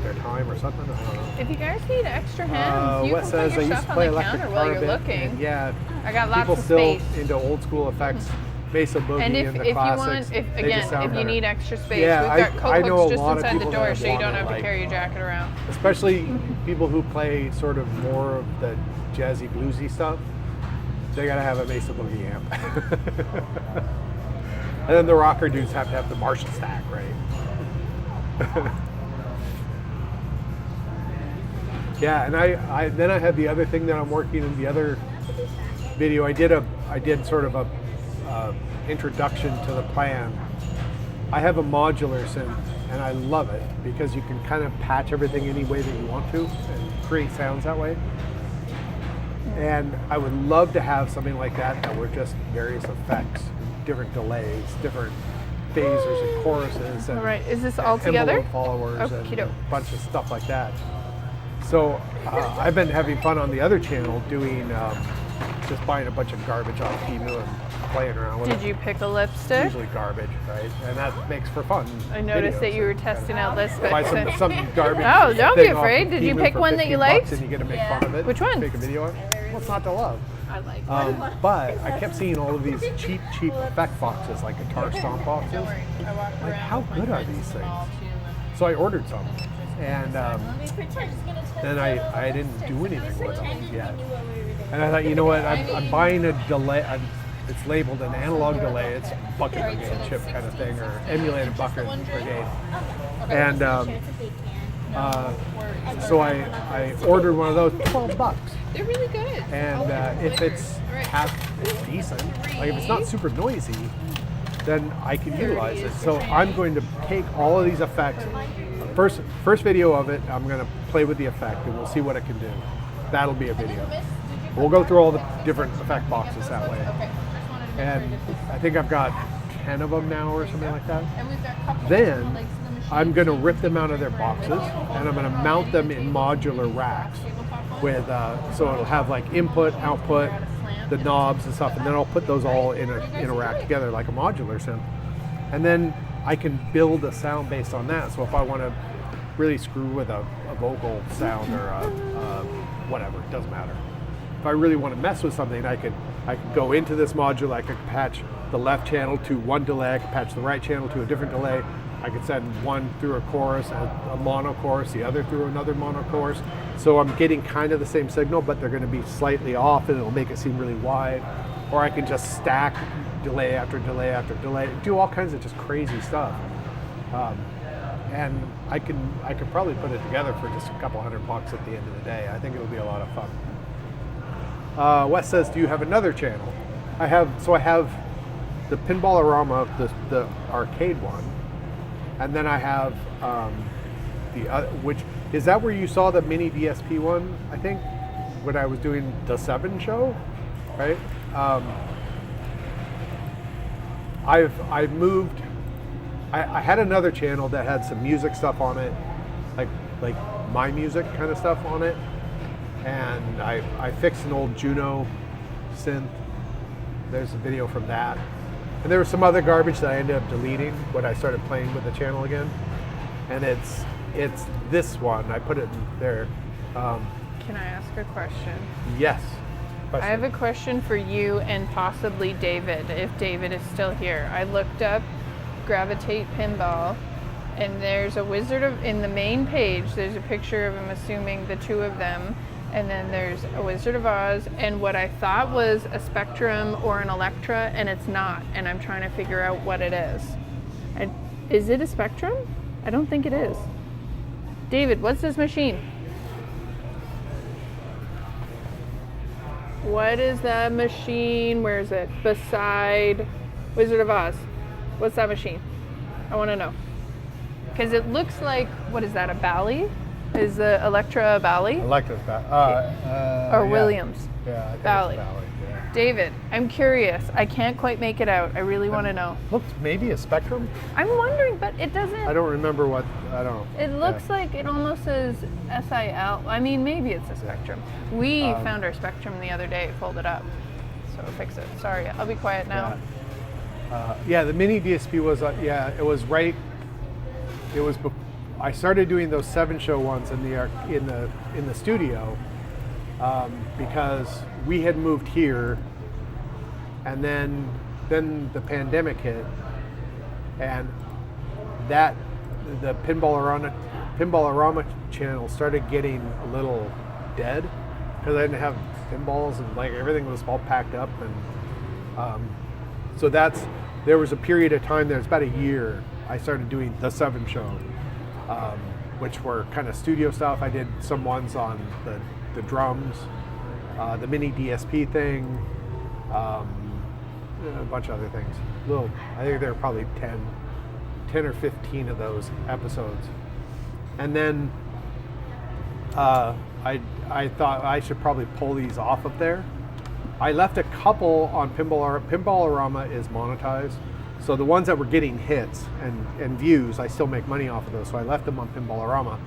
their time or something. I don't know. If you guys need extra hands, you Wes can says, put I your used to stuff play on the electric counter while guitar you're a bit, looking. and yeah, I got lots people of still space. into old school effects, Mesa Boogie And if the you classics. want, they just sound if you better. need extra space, Yeah, we've got I coat know hooks a just lot of inside the people door, that so you don't wanna, have to like- carry your jacket around. Especially people who play sort of more of the jazzy bluesy stuff. They gotta have a Mesa Boogie amp. And then the rocker dudes have to have the Marshall stack, right? Yeah, and I then I had the other thing that I'm working in the other video. I did sort of a introduction to the plan. I have a modular synth, and I love it because you can kind of patch everything any way that you want to and create sounds that way. And I would love to have something like that were just various effects, different delays, different phasers and choruses, and All right, is this all together? envelope followers and Okey-doke. a bunch of stuff like that. So I've been having fun on the other channel doing just buying a bunch of garbage off Temu and playing around with it. Did you pick a lipstick? Usually garbage, right? And that makes for fun. I noticed videos. that you were testing out lipsticks. Buy some garbage. Oh, don't be thing off afraid. Did you Temu pick for one that you 15 bucks liked? And you get to make fun of it. Which one? Make a video on it. What's not to love? I like But I kept seeing all of these cheap effect boxes, like guitar stomp boxes. Like, how good are these things? So I ordered some, and then I didn't do anything with them yet. And I thought, you know what? I'm buying a delay. It's labeled an analog delay. It's bucket brigade chip kind of thing, or emulated bucket brigade. And so I ordered one of those, $12. They're really good. And if it's decent, like if it's not super noisy, then I can utilize it. So I'm going to take all of these effects. First video of it, I'm going to play with the effect, and we'll see what it can do. That'll be a video. We'll go through all the different effect boxes that way. And I think I've got 10 of them now or something like that. Then I'm going to rip them out of their boxes, and I'm going to mount them in modular racks with, so it'll have like input, output, the knobs and stuff, and then I'll put those all in a rack together like a modular synth. And then I can build a sound based on that. So if I want to really screw with a vocal sound or whatever, it doesn't matter. If I really want to mess with something, I could go into this module, I could patch the left channel to one delay, I could patch the right channel to a different delay. I could send one through a chorus, a mono chorus, the other through another mono chorus. So I'm getting kind of the same signal, but they're going to be slightly off, and it'll make it seem really wide. Or I can just stack delay after delay after delay, do all kinds of just crazy stuff. And I could probably put it together for just a couple $100 at the end of the day. I think it'll be a lot of fun. Wes says, do you have another channel? I have the Pinballorama, the arcade one. And then I have the other, which is that where you saw the mini DSP one, I think, when I was doing the 7 show, right? I've moved. I had another channel that had some music stuff on it, like my music kind of stuff on it, and I fixed an old Juno synth. There's a video from that. And there was some other garbage that I ended up deleting when I started playing with the channel again. And it's this one. I put it in there. Can I ask a question? Yes. I have a question for you and possibly David, if David is still here. I looked up Gravitate Pinball, and there's a in the main page, there's a picture of, I'm assuming, the two of them. And then there's a Wizard of Oz, and what I thought was a Spectrum or an Electra, and it's not. And I'm trying to figure out what it is. Is it a Spectrum? I don't think it is. David, what's this machine? What is that machine? Where is it? Beside Wizard of Oz. What's that machine? I want to know. Because it looks like, what is that, a Bally? Is the Electra a Bally? Electra's Or Williams? Yeah, I think Bally. it's Bally. Yeah. David, I'm curious. I can't quite make it out. I really want to know. Looks maybe a Spectrum. I'm wondering, but it doesn't. I don't remember what. I don't know. It looks like it almost says SIL. I mean, maybe it's a Spectrum. We found our Spectrum the other day, folded up. So fix it. Sorry, I'll be quiet now. Yeah, the mini DSP was. It was right. It was. I started doing those 7-show ones in the studio because we had moved here, and then the pandemic hit, and that the Pinballorama channel started getting a little dead because I didn't have pinballs and like everything was all packed up, and so there was a period of time there. It's about a year. I started doing the 7-show, which were kind of studio stuff. I did some ones on the drums, the mini DSP thing, a bunch of other things. I think there were probably 10 or 15 of those episodes. And then I thought I should probably pull these off of there. I left a couple on Pinballorama is monetized. So the ones that were getting hits and views, I still make money off of those. So I left them on Pinballorama.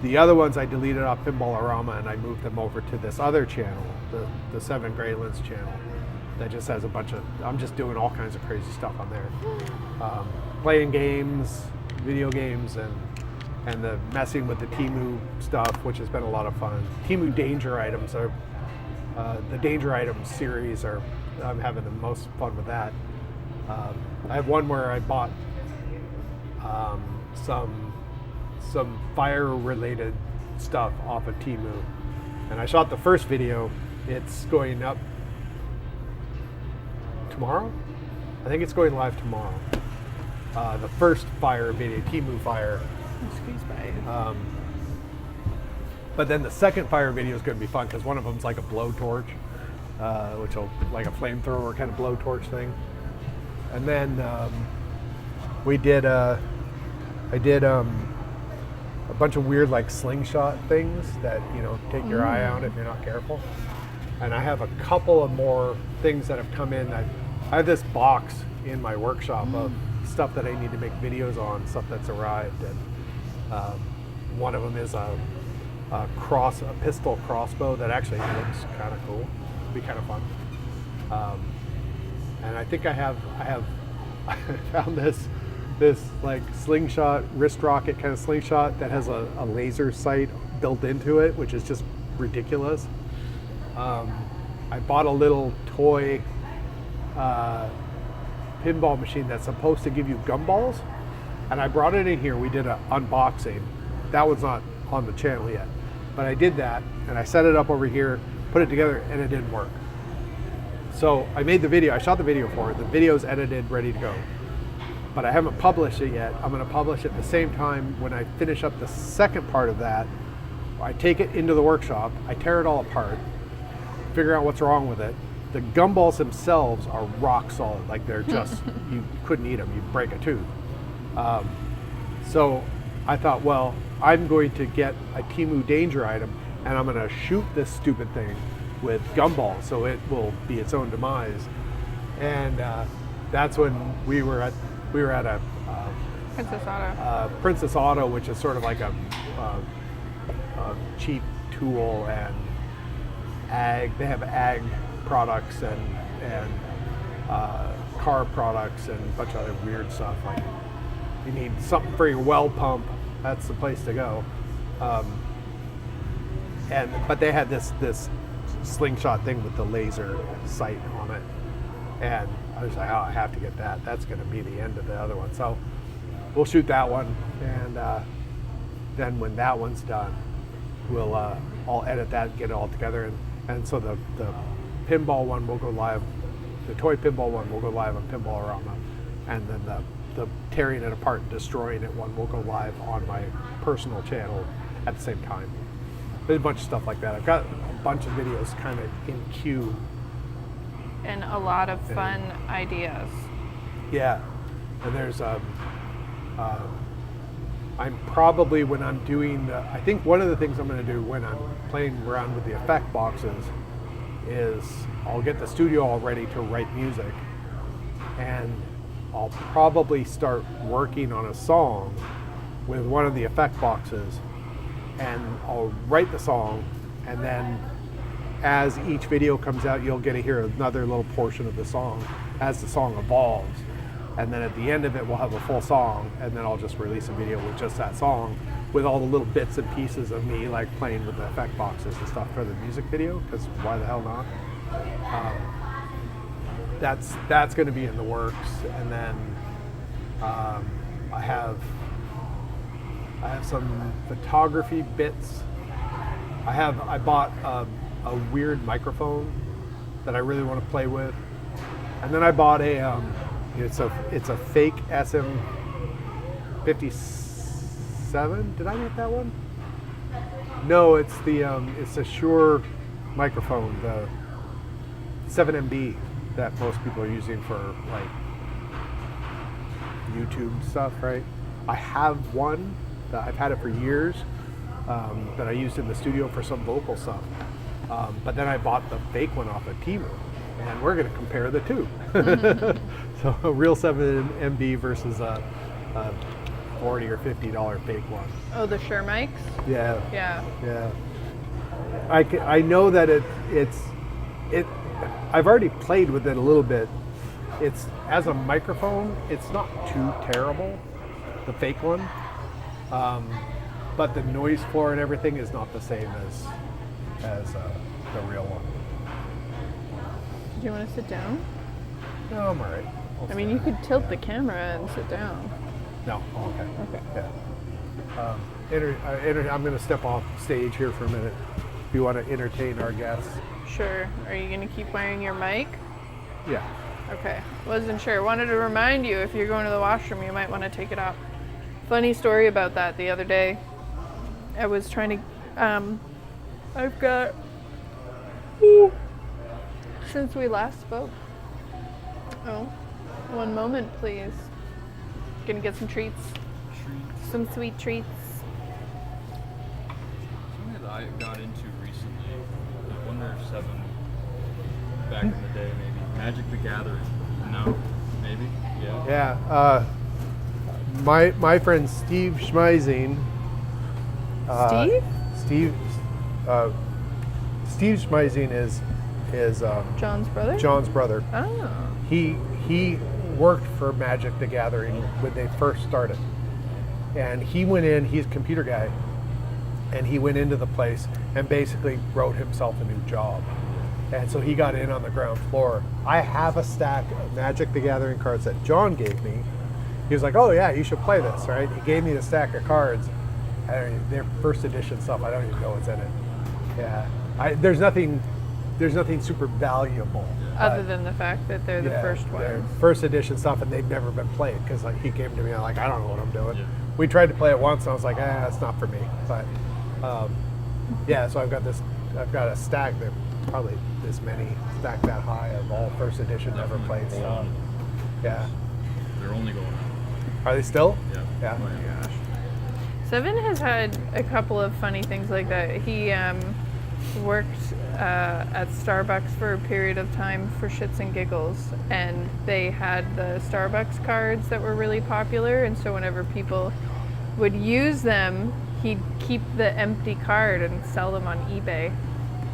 The other ones I deleted off Pinballorama and I moved them over to this other channel, the 7 Greylands channel, that just has a bunch of, I'm just doing all kinds of crazy stuff on there. Playing games, video games, and the messing with the Temu stuff, which has been a lot of fun. Temu danger items are, the danger items series I'm having the most fun with that. I have one where I bought some fire-related stuff off of Temu, and I shot the first video. It's going up tomorrow. I think it's going live tomorrow. The first fire video, Temu fire. Excuse me. But then the second fire video is going to be fun because one of them's like a blowtorch, which will like a flamethrower kind of blowtorch thing. And then I did a bunch of weird like slingshot things that take your eye out if you're not careful. And I have a couple of more things that have come in. I have this box in my workshop of stuff that I need to make videos on, stuff that's arrived, and one of them is a pistol crossbow that actually looks kind of cool. It'd be kind of fun. And I think I found this like slingshot, wrist rocket kind of slingshot that has a laser sight built into it, which is just ridiculous. I bought a little toy pinball machine that's supposed to give you gumballs, and I brought it in here. We did an unboxing. That one's not on the channel yet, but I did that, and I set it up over here, put it together, and it didn't work. So I made the video, I shot the video for it. The video's edited, ready to go. But I haven't published it yet. I'm gonna publish it at the same time when I finish up the second part of that. I take it into the workshop, I tear it all apart, figure out what's wrong with it. The gumballs themselves are rock solid, like they're just, you couldn't eat them, you'd break a tooth. So I thought, well, I'm going to get a Temu danger item and I'm gonna shoot this stupid thing with gumballs so it will be its own demise. And that's when we were at a Princess Auto, which is sort of like a cheap tool and ag. They have ag products and car products and a bunch of other weird stuff. Like you need something for your well pump, that's the place to go. But they had this slingshot thing with the laser sight on it, and I was like, oh, I have to get that. That's going to be the end of the other one. So we'll shoot that one, and then when that one's done, we'll I'll edit that, get it all together, and so the pinball one will go live. The toy pinball one will go live on Pinballorama, and then the tearing it apart and destroying it one will go live on my personal channel, at the same time. There's a bunch of stuff like that. I've got a bunch of videos kind of in queue. And a lot of fun ideas. Yeah, and there's I'm probably when I'm doing I think one of the things I'm going to do when I'm playing around with the effect boxes is I'll get the studio all ready to write music, and I'll probably start working on a song with one of the effect boxes, and I'll write the song, and then as each video comes out, you'll get to hear another little portion of the song as the song evolves. And then at the end of it, we'll have a full song, and then I'll just release a video with just that song with all the little bits and pieces of me like playing with the effect boxes and stuff for the music video, because why the hell not? That's going to be in the works. And then I have some photography bits. I bought a weird microphone that I really want to play with, and then I bought it's a fake SM57. Did I get that one? No, it's a Shure microphone, the 7MB that most people are using for like YouTube stuff, right? I have one that I've had it for years that I used in the studio for some vocal stuff. But then I bought the fake one off of Temu, and we're going to compare the two. So a real 7MB versus a $40 or $50 fake one. Oh, the Shure mics? Yeah. Yeah. I know that it's I've already played with it a little bit. It's as a microphone, it's not too terrible, the fake one. But the noise floor and everything is not the same as the real one. Did you want to sit down? No, I'm all right. I mean, you could tilt the camera and sit down. No, okay. Okay. Yeah. I'm going to step off stage here for a minute. If you want to entertain our guests. Sure. Are you going to keep wearing your mic? Yeah. Okay. Wasn't sure. Wanted to remind you, if you're going to the washroom, you might want to take it off. Funny story about that the other day. I was trying to, I've got, since we last spoke. Oh, one moment, please. Gonna get some treats. Some sweet treats. Something that I got into recently, I wonder if Seven, back in the day maybe, Magic the Gathering. No? Maybe? Yeah. Yeah. My friend Steve Schmeising. Steve? Steve Schmeising is John's brother? John's brother. Oh. He worked for Magic the Gathering when they first started. And he went in, he's a computer guy, and he went into the place and basically wrote himself a new job. And so he got in on the ground floor. I have a stack of Magic the Gathering cards that John gave me. He was like, oh yeah, you should play this, right? He gave me the stack of cards. They're first edition stuff. I don't even know what's in it. Yeah. There's nothing super valuable. Other than the fact that they're the first they're ones. first edition stuff, and they've never been played because like he came to me, I'm like, I don't know what I'm doing. Yeah. We tried to play it once, and I was like, it's not for me. But yeah, so I've got a stack that probably this many stacked that high of all first edition never played stuff. Yeah. They're only going up. Are they still? Yeah. Yeah. Oh my gosh. Seven has had a couple of funny things like that. He worked at Starbucks for a period of time for shits and giggles, and they had the Starbucks cards that were really popular, and so whenever people would use them, he'd keep the empty card and sell them on eBay.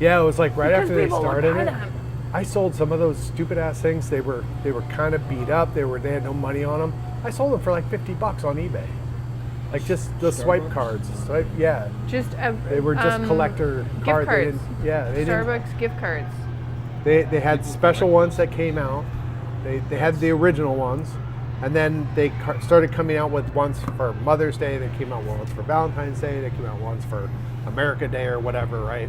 Yeah, it was like right Because after they people would started buy it. them. I sold some of those stupid ass things. They were kind of beat up. They had no money on them. I sold them for like $50 on eBay. Like just the swipe cards. Yeah. Just They were just collector gift cards. cards. They didn't. Starbucks gift cards. They had special ones that came out. They had the original ones, and then they started coming out with ones for Mother's Day. They came out with ones for Valentine's Day. They came out with ones for America Day or whatever, right?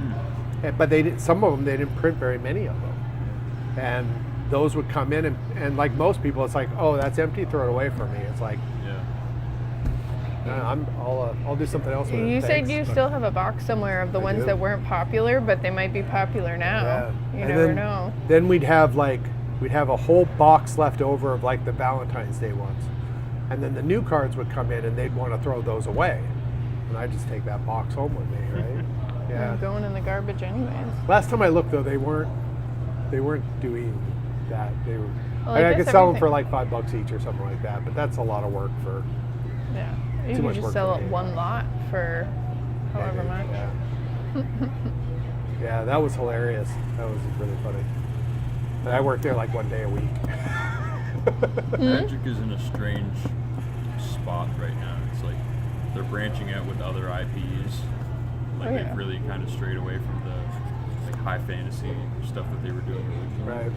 But some of them they didn't print very many of them, and those would come in and like most people, it's like, oh, that's empty, throw it away for me. It's like, Yeah. I'll do something else with it. You said Thanks, you but- still have a box somewhere of the I ones do. that weren't popular, but they might be popular now. Yeah. You And never then- know. Then we'd have a whole box left over of like the Valentine's Day ones, and then the new cards would come in and they'd want to throw those away, and I just take that box home with me, right? Yeah. I'm going in the garbage anyways. Last time I looked though, they weren't doing that. They were. Well, I guess could sell them everything- for like $5 each or something like that, but that's a lot of work for. Yeah. You Too could much just work sell for it me. one lot for however much. Yeah. Yeah, that was hilarious. That was really funny. And I worked there like one day a week. Magic is in a strange spot right now. It's like they're branching out with other IPs. Like Oh, yeah. they've really kind of strayed away from the like high fantasy stuff that they were doing originally. Right.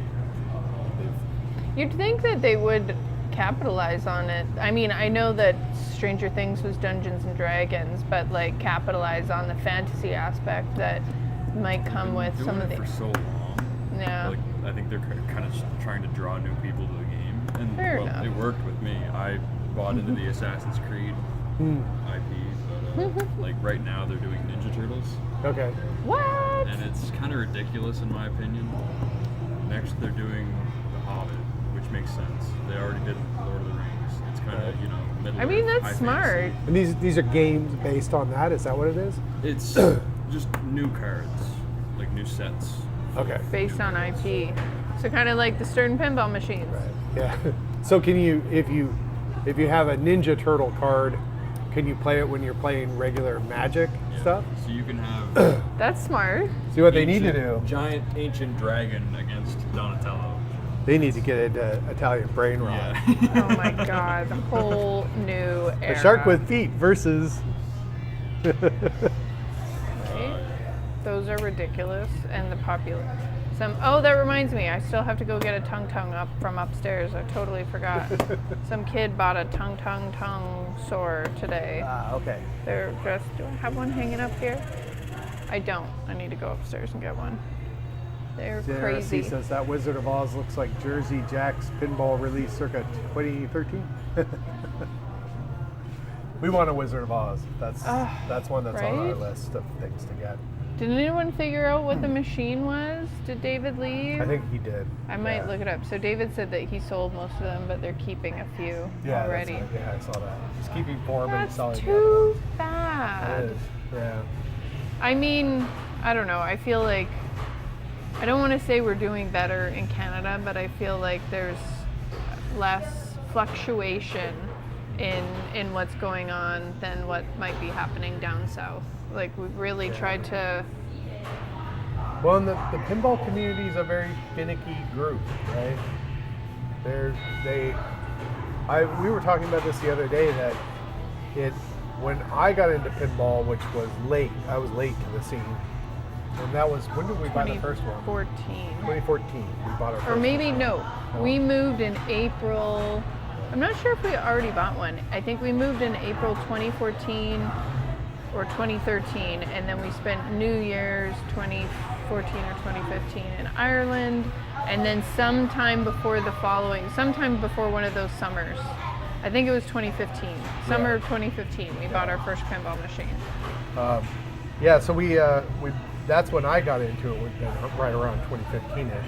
You'd think that they would capitalize on it. I mean, I know that Stranger Things was Dungeons and Dragons, but like capitalize on the fantasy aspect that might come with Doing some of it the. for so long. Yeah. Like I think they're kind of trying to draw new people to the game, and Fair well, enough. it worked with me. I bought into the Assassin's Creed IP, but like right now they're doing Ninja Turtles, Okay. What? and it's kind of ridiculous in my opinion. Next they're doing The Hobbit, which makes sense. They already did Lord of the Rings. It's kind of middle. I mean, high that's smart. fantasy. And these are games based on that. Is that what it is? It's just new cards, like new sets. Okay. Based on IP. So kind of like the Stern pinball machines. Right. Yeah. So can you, if you have a Ninja Turtle card, can you play it when you're playing regular Magic Yeah. stuff? So you can have That's smart. See what they need to do. Giant ancient dragon against Donatello. They need to get into Italian brain rot. Yeah. Oh my god, the whole new era. The shark with feet versus. Right? Those are ridiculous and the popular. Oh, that reminds me, I still have to go get a tongue up from upstairs. I totally forgot. Some kid bought a tongue sore today. Okay. They're just, do I have one hanging up here? I don't. I need to go upstairs and get one. They're crazy. He says that Wizard of Oz looks like Jersey Jack's pinball release circa 2013. We want a Wizard of Oz. That's one that's on our right? list of things to get. Did anyone figure out what the machine was? Did David leave? I think he did. I might look it up. So David said that he sold most of them, but they're keeping a few already. Yeah, I saw that. He's keeping 4 but he's That's selling too It bad. is. Yeah. I mean, I don't know. I feel like I don't want to say we're doing better in Canada, but I feel like there's less fluctuation in what's going on than what might be happening down south. Like we've really tried to. Well, and the pinball community is a very finicky group, right? We were talking about this the other day that when I got into pinball, which was late, I was late to the scene. And that was, when did we buy the first one? 2014. We bought our first Or maybe one. no, we moved in April. I'm not sure if we already bought one. I think we moved in April 2014 or 2013, and then we spent New Year's 2014 or 2015 in Ireland, and then sometime before one of those summers. I think it was 2015, summer of 2015. We bought our first pinball machine. Yeah, so we that's when I got into it. We've been right around 2015ish,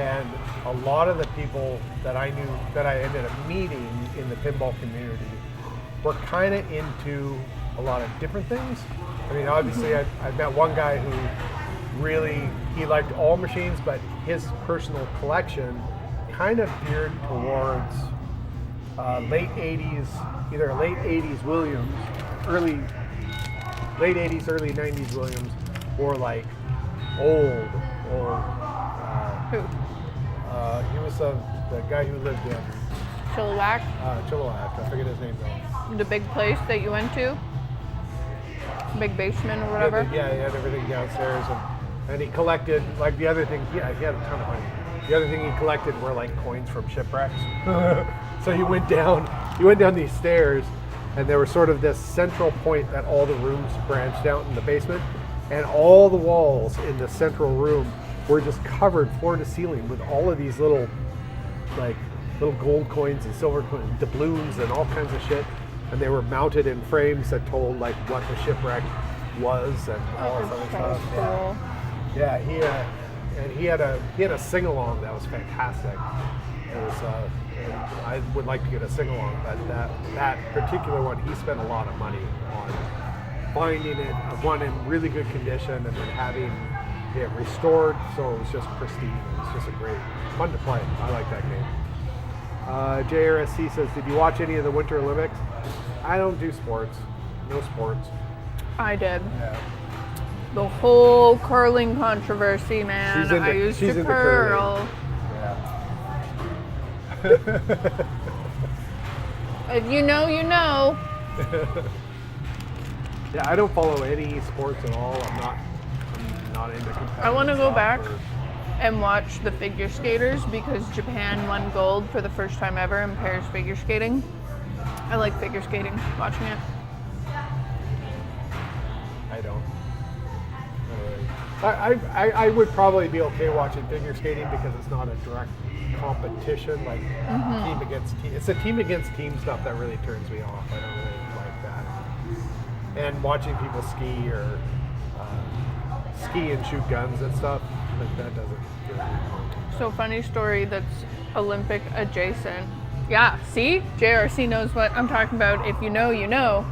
and a lot of the people that I knew that I ended up meeting in the pinball community were kind of into a lot of different things. I mean, obviously, I met one guy who he liked all machines, but his personal collection kind of geared towards late 80s, either late 80s Williams, late 80s, early 90s Williams, or like old. Who? He was the guy who lived in Chilliwack, Chilliwack. I forget his name though. the big place that you went to, big basement or whatever. Yeah, he had everything downstairs, and he collected like the other thing. Yeah, he had a ton of money. The other thing he collected were like coins from shipwrecks. So he went down these stairs, and there was sort of this central point that all the rooms branched out in the basement, and all the walls in the central room were just covered floor to ceiling with all of these little gold coins and silver coins, doubloons and all kinds of shit. and they were mounted in frames that told like what the shipwreck was and all this other That's stuff. so cool. Yeah, he had a sing along that was fantastic. It was, and I would like to get a sing along, but that particular one, he spent a lot of money on finding it, one in really good condition, and then having it restored, so it was just pristine. It was just fun to play. I like that game. JRSC says, did you watch any of the Winter Olympics? I don't do sports. No sports. I did. Yeah. The whole curling controversy, man. She's into- I used she's to into curl. Yeah. If you know, you know. Yeah, I don't follow any sports at all. I'm not into competitive I want to go stuff back or- and watch the figure skaters because Japan won gold for the first time ever in pairs figure skating. I like figure skating, watching it. I don't. I would probably be okay watching figure skating because it's not a direct competition, like team against team. It's a team against team stuff that really turns me off. I don't really like that. And watching people ski or ski and shoot guns and stuff, like that doesn't get me. So funny story that's Olympic adjacent. Yeah, see? JRC knows what I'm talking about. If you know, you know.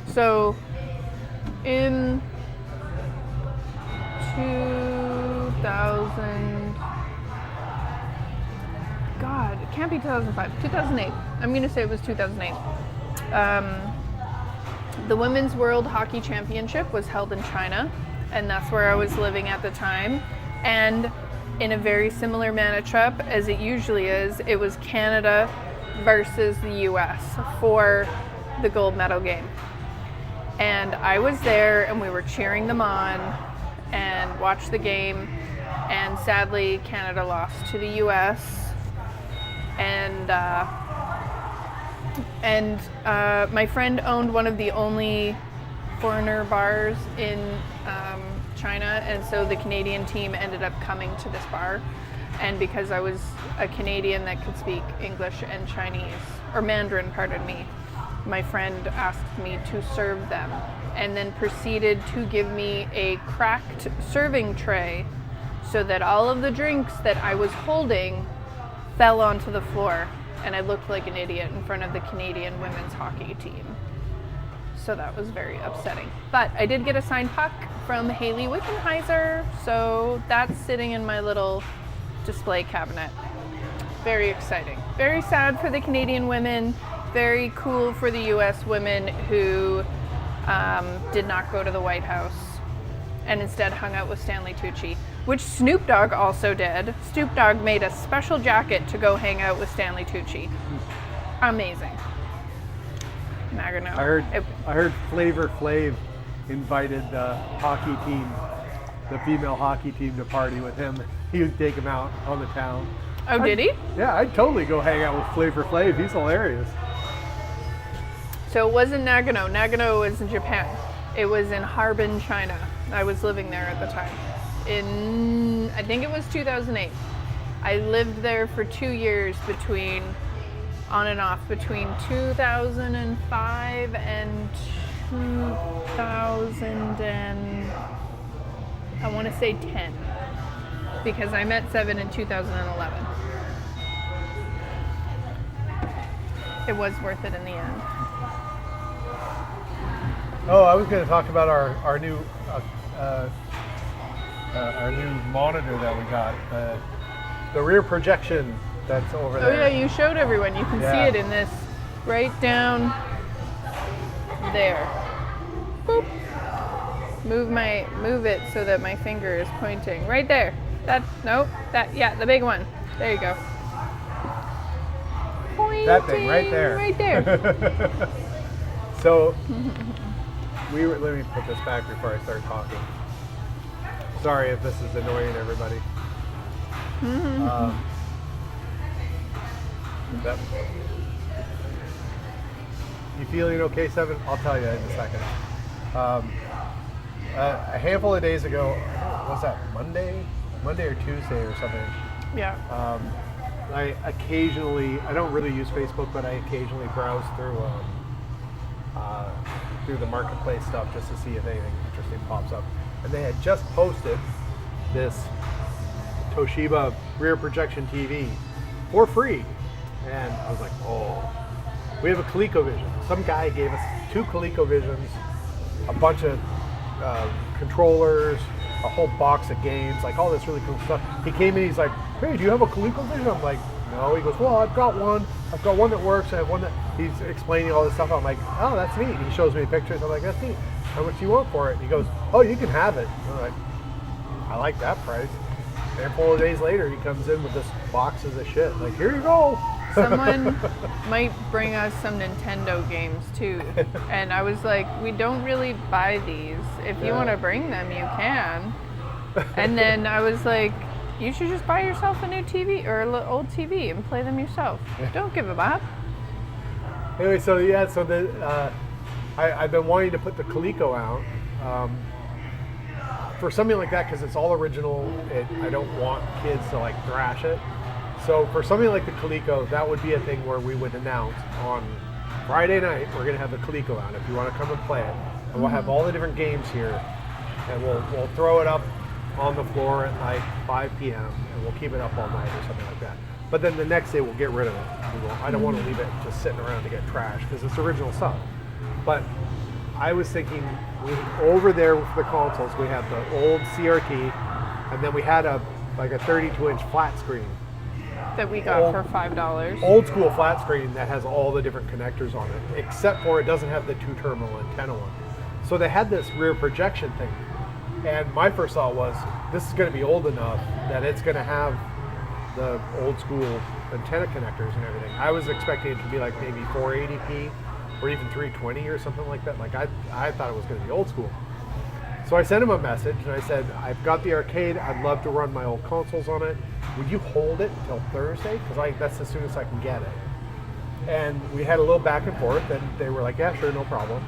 So in 2000, God, it can't be 2005, 2008. I'm going to say it was 2008. The Women's World Hockey Championship was held in China, and that's where I was living at the time. And in a very similar matchup as it usually is, it was Canada versus the US for the gold medal game. And I was there and we were cheering them on and watched the game, and sadly Canada lost to the US. And my friend owned one of the only foreigner bars in China, and so the Canadian team ended up coming to this bar. And because I was a Canadian that could speak English and Chinese, or Mandarin, pardon me, my friend asked me to serve them, and then proceeded to give me a cracked serving tray so that all of the drinks that I was holding fell onto the floor, and I looked like an idiot in front of the Canadian women's hockey team. So that was very upsetting. But I did get a signed puck from Haley Wickenheiser, so that's sitting in my little display cabinet. Very exciting. Very sad for the Canadian women. Very cool for the US women who did not go to the White House and instead hung out with Stanley Tucci, which Snoop Dogg also did. Snoop Dogg made a special jacket to go hang out with Stanley Tucci. Amazing. Magano. I heard Flavor Flav invited the hockey team, the female hockey team, to party with him. He would take him out on the town. Oh, did he? Yeah, I'd totally go hang out with Flavor Flav. He's hilarious. So it wasn't Nagano. Nagano was in Japan. It was in Harbin, China. I was living there at the time. I think it was 2008. I lived there for 2 years on and off, between 2005 and 2000 and I want to say 10, because I met Seven in 2011. It was worth it in the end. Oh, I was going to talk about our new monitor that we got, the rear projection that's over there. Oh yeah, you showed everyone. You can see it in this, right down there. Boop. Move it so that my finger is pointing right there. The big one. There you go. Pointing That thing right there. Right there. So let me put this back before I start talking. Sorry if this is annoying everybody. You feeling okay, Seven? I'll tell you in a second. A handful of days ago, was that Monday or Tuesday or something? Yeah. I occasionally, I don't really use Facebook, but I occasionally browse through the marketplace stuff just to see if anything interesting pops up. And they had just posted this Toshiba rear projection TV for free. And I was like, oh, we have a ColecoVision. Some guy gave us 2 ColecoVisions, a bunch of controllers, a whole box of games, like all this really cool stuff. He came in, he's like, hey, do you have a ColecoVision? I'm like, no. He goes, well, I've got one. I've got one that works. I have one that, he's explaining all this stuff. I'm like, oh, that's neat. He shows me pictures. I'm like, that's neat. How much do you want for it? And he goes, oh, you can have it. I'm like, I like that price. And a couple of days later, he comes in with this boxes of shit. Like, here you go. Someone might bring us some Nintendo games too. And I was like, we don't really buy these. If you want to bring them, you can. And then I was like, you should just buy yourself a new TV or an old TV and play them yourself. Don't give them up. Anyway, so I've been wanting to put the Coleco out for something like that because it's all original. I don't want kids to like thrash it. So for something like the Coleco, that would be a thing where we would announce on Friday night, we're going to have the Coleco out if you want to come and play it. And we'll have all the different games here, and we'll throw it up on the floor at like 5 p.m. and we'll keep it up all night or something like that. But then the next day we'll get rid of it. I don't want to leave it just sitting around to get trashed because it's original stuff. But I was thinking, over there with the consoles, we have the old CRT, and then we had a 32-inch flat screen. That we got for $5. Old school flat screen that has all the different connectors on it, except for it doesn't have the 2-terminal antenna one. So they had this rear projection thing. And my first thought was, this is going to be old enough that it's going to have the old school antenna connectors and everything. I was expecting it to be like maybe 480p or even 320 or something like that. Like I thought it was going to be old school. So I sent him a message and I said, I've got the arcade. I'd love to run my old consoles on it. Would you hold it until Thursday? Because that's as soon as I can get it. And we had a little back and forth, and they were like, yeah, sure, no problem.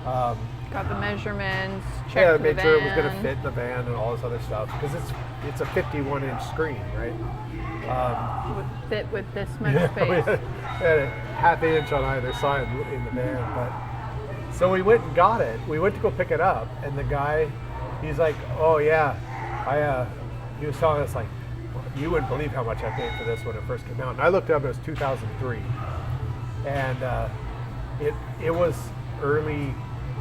Got the measurements, checked yeah, the made van. sure it was going to fit in the van and all this other stuff. Because it's a 51-inch screen, right? Would fit with this much space. We had a half-inch on either side in the van. But so we went and got it. We went to go pick it up, and the guy, he's like, oh yeah, he was telling us like, you wouldn't believe how much I paid for this when it first came out. And I looked up, it was 2003. And it was early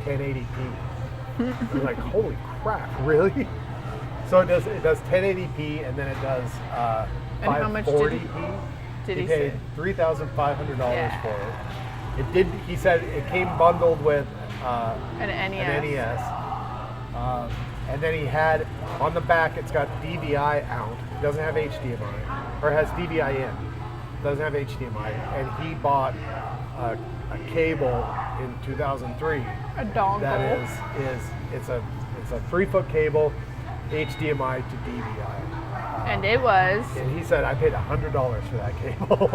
1080p. I was like, holy crap, really? So it does 1080p, and then it does And how much 540p. did he paid say? $3,500 for it. It did. He said it came bundled with An NES. an NES. And then he had, on the back, it's got DVI out. It doesn't have HDMI, or it has DVI in. It doesn't have HDMI. And he bought a cable in 2003. A dongle. That it's a 3-foot cable, HDMI to DVI. And it was. And he said, I paid $100 for that cable.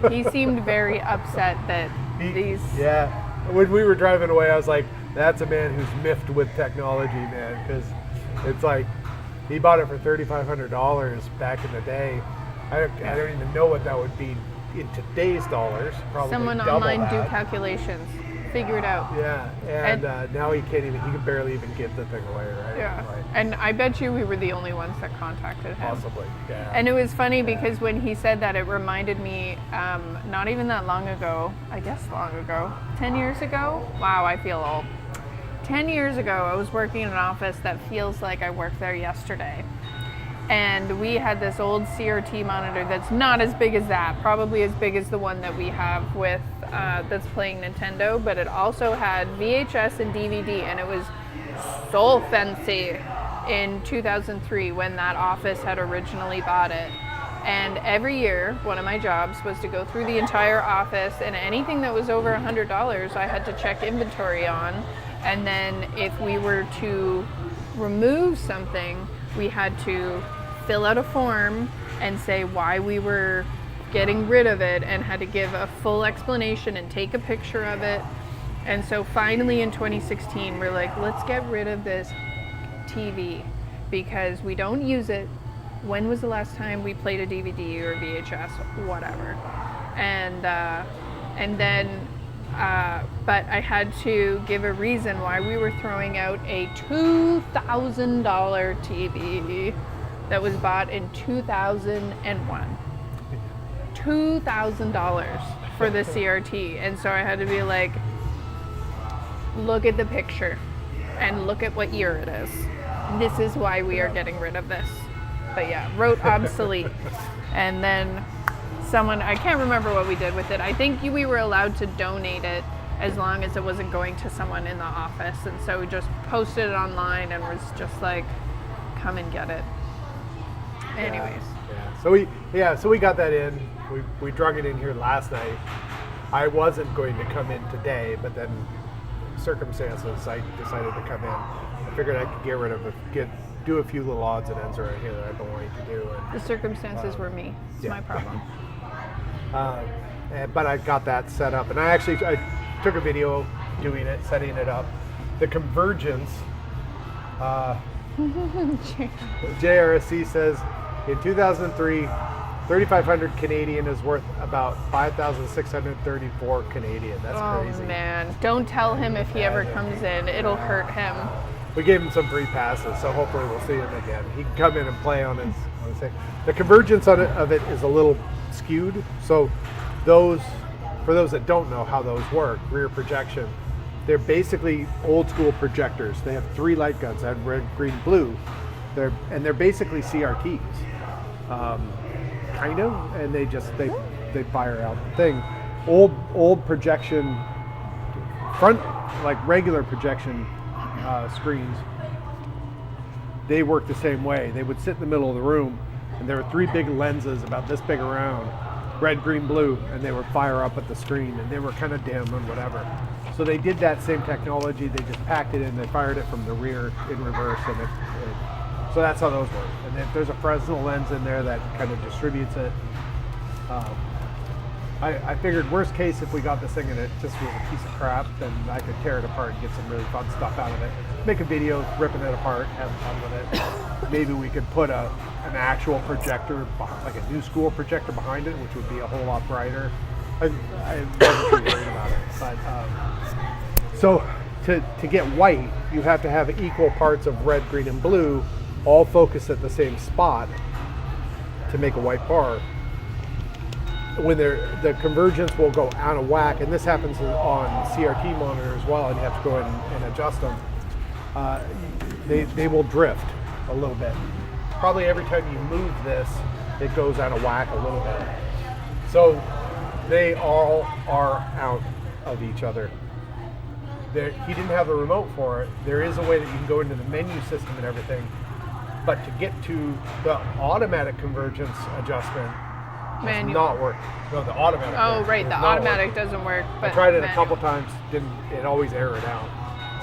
He seemed very upset that these. Yeah. When we were driving away, I was like, that's a man who's miffed with technology, man. Because it's like, he bought it for $3,500 back in the day. I don't even know what that would be in today's dollars. Probably Someone double online that. do calculations. Figure it out. Yeah, and now he can barely even give the thing away, right? Yeah. Like, And I bet you we were the only ones that contacted him. possibly, yeah. And it was funny because when he said that, it reminded me, not even that long ago, I guess long ago, 10 years ago? Wow, I feel old. 10 years ago, I was working in an office that feels like I worked there yesterday. And we had this old CRT monitor that's not as big as that, probably as big as the one that we have with that's playing Nintendo, but it also had VHS and DVD, and it was so fancy in 2003 when that office had originally bought it. And every year, one of my jobs was to go through the entire office, and anything that was over $100, I had to check inventory on. And then if we were to remove something, we had to fill out a form and say why we were getting rid of it, and had to give a full explanation and take a picture of it. And so finally in 2016, we're like, let's get rid of this TV because we don't use it. when was the last time we played a DVD or VHS, whatever. And then, but I had to give a reason why we were throwing out a $2,000 TV that was bought in 2001. $2,000 for the CRT. And so I had to be like, look at the picture and look at what year it is. This is why we are getting rid of this. But yeah, wrote obsolete. And then someone, I can't remember what we did with it. I think we were allowed to donate it as long as it wasn't going to someone in the office. And so we just posted it online and was just like, come and get it. Anyways. Yeah. So we got that in. We drug it in here last night. I wasn't going to come in today, but then circumstances, I decided to come in. I figured I could get rid of it, do a few little odds and ends around here that I've been wanting to do. And, The circumstances were me. It's my problem. But I got that set up, and I took a video doing it, setting it up. The convergence, JRSC says in 2003, 3,500 Canadian is worth about 5,634 Canadian. That's crazy. Oh man, don't tell him if he ever comes in, it'll hurt him. We gave him some free passes, so hopefully we'll see him again. He can come in and play on his thing. The convergence of it is a little skewed. So for those that don't know how those work, rear projection, they're basically old school projectors. They have 3 light guns, red, green, blue. They're basically CRTs, kind of, and they fire out the thing. Old projection, front, like regular projection screens, they work the same way. They would sit in the middle of the room, and there were 3 big lenses about this big around, red, green, blue, and they would fire up at the screen, and they were kind of dim and whatever. So they did that same technology. They just packed it in. They fired it from the rear in reverse, and so that's how those work. And then there's a Fresnel lens in there that kind of distributes it. I figured worst case, if we got this thing and it just was a piece of crap, then I could tear it apart and get some really fun stuff out of it. Make a video ripping it apart, having fun with it. Maybe we could put an actual projector, like a new school projector behind it, which would be a whole lot brighter. I wasn't too worried about it. But so to get white, you have to have equal parts of red, green, and blue all focused at the same spot to make a white bar. When the convergence will go out of whack, and this happens on CRT monitor as well, and you have to go in and adjust them. They will drift a little bit. Probably every time you move this, it goes out of whack a little bit. So they all are out of each other. He didn't have a remote for it. There is a way that you can go into the menu system and everything, but to get to the automatic convergence adjustment, does not work. No, the automatic. Oh, right. The automatic doesn't work. But I tried it a couple times. It always errored out.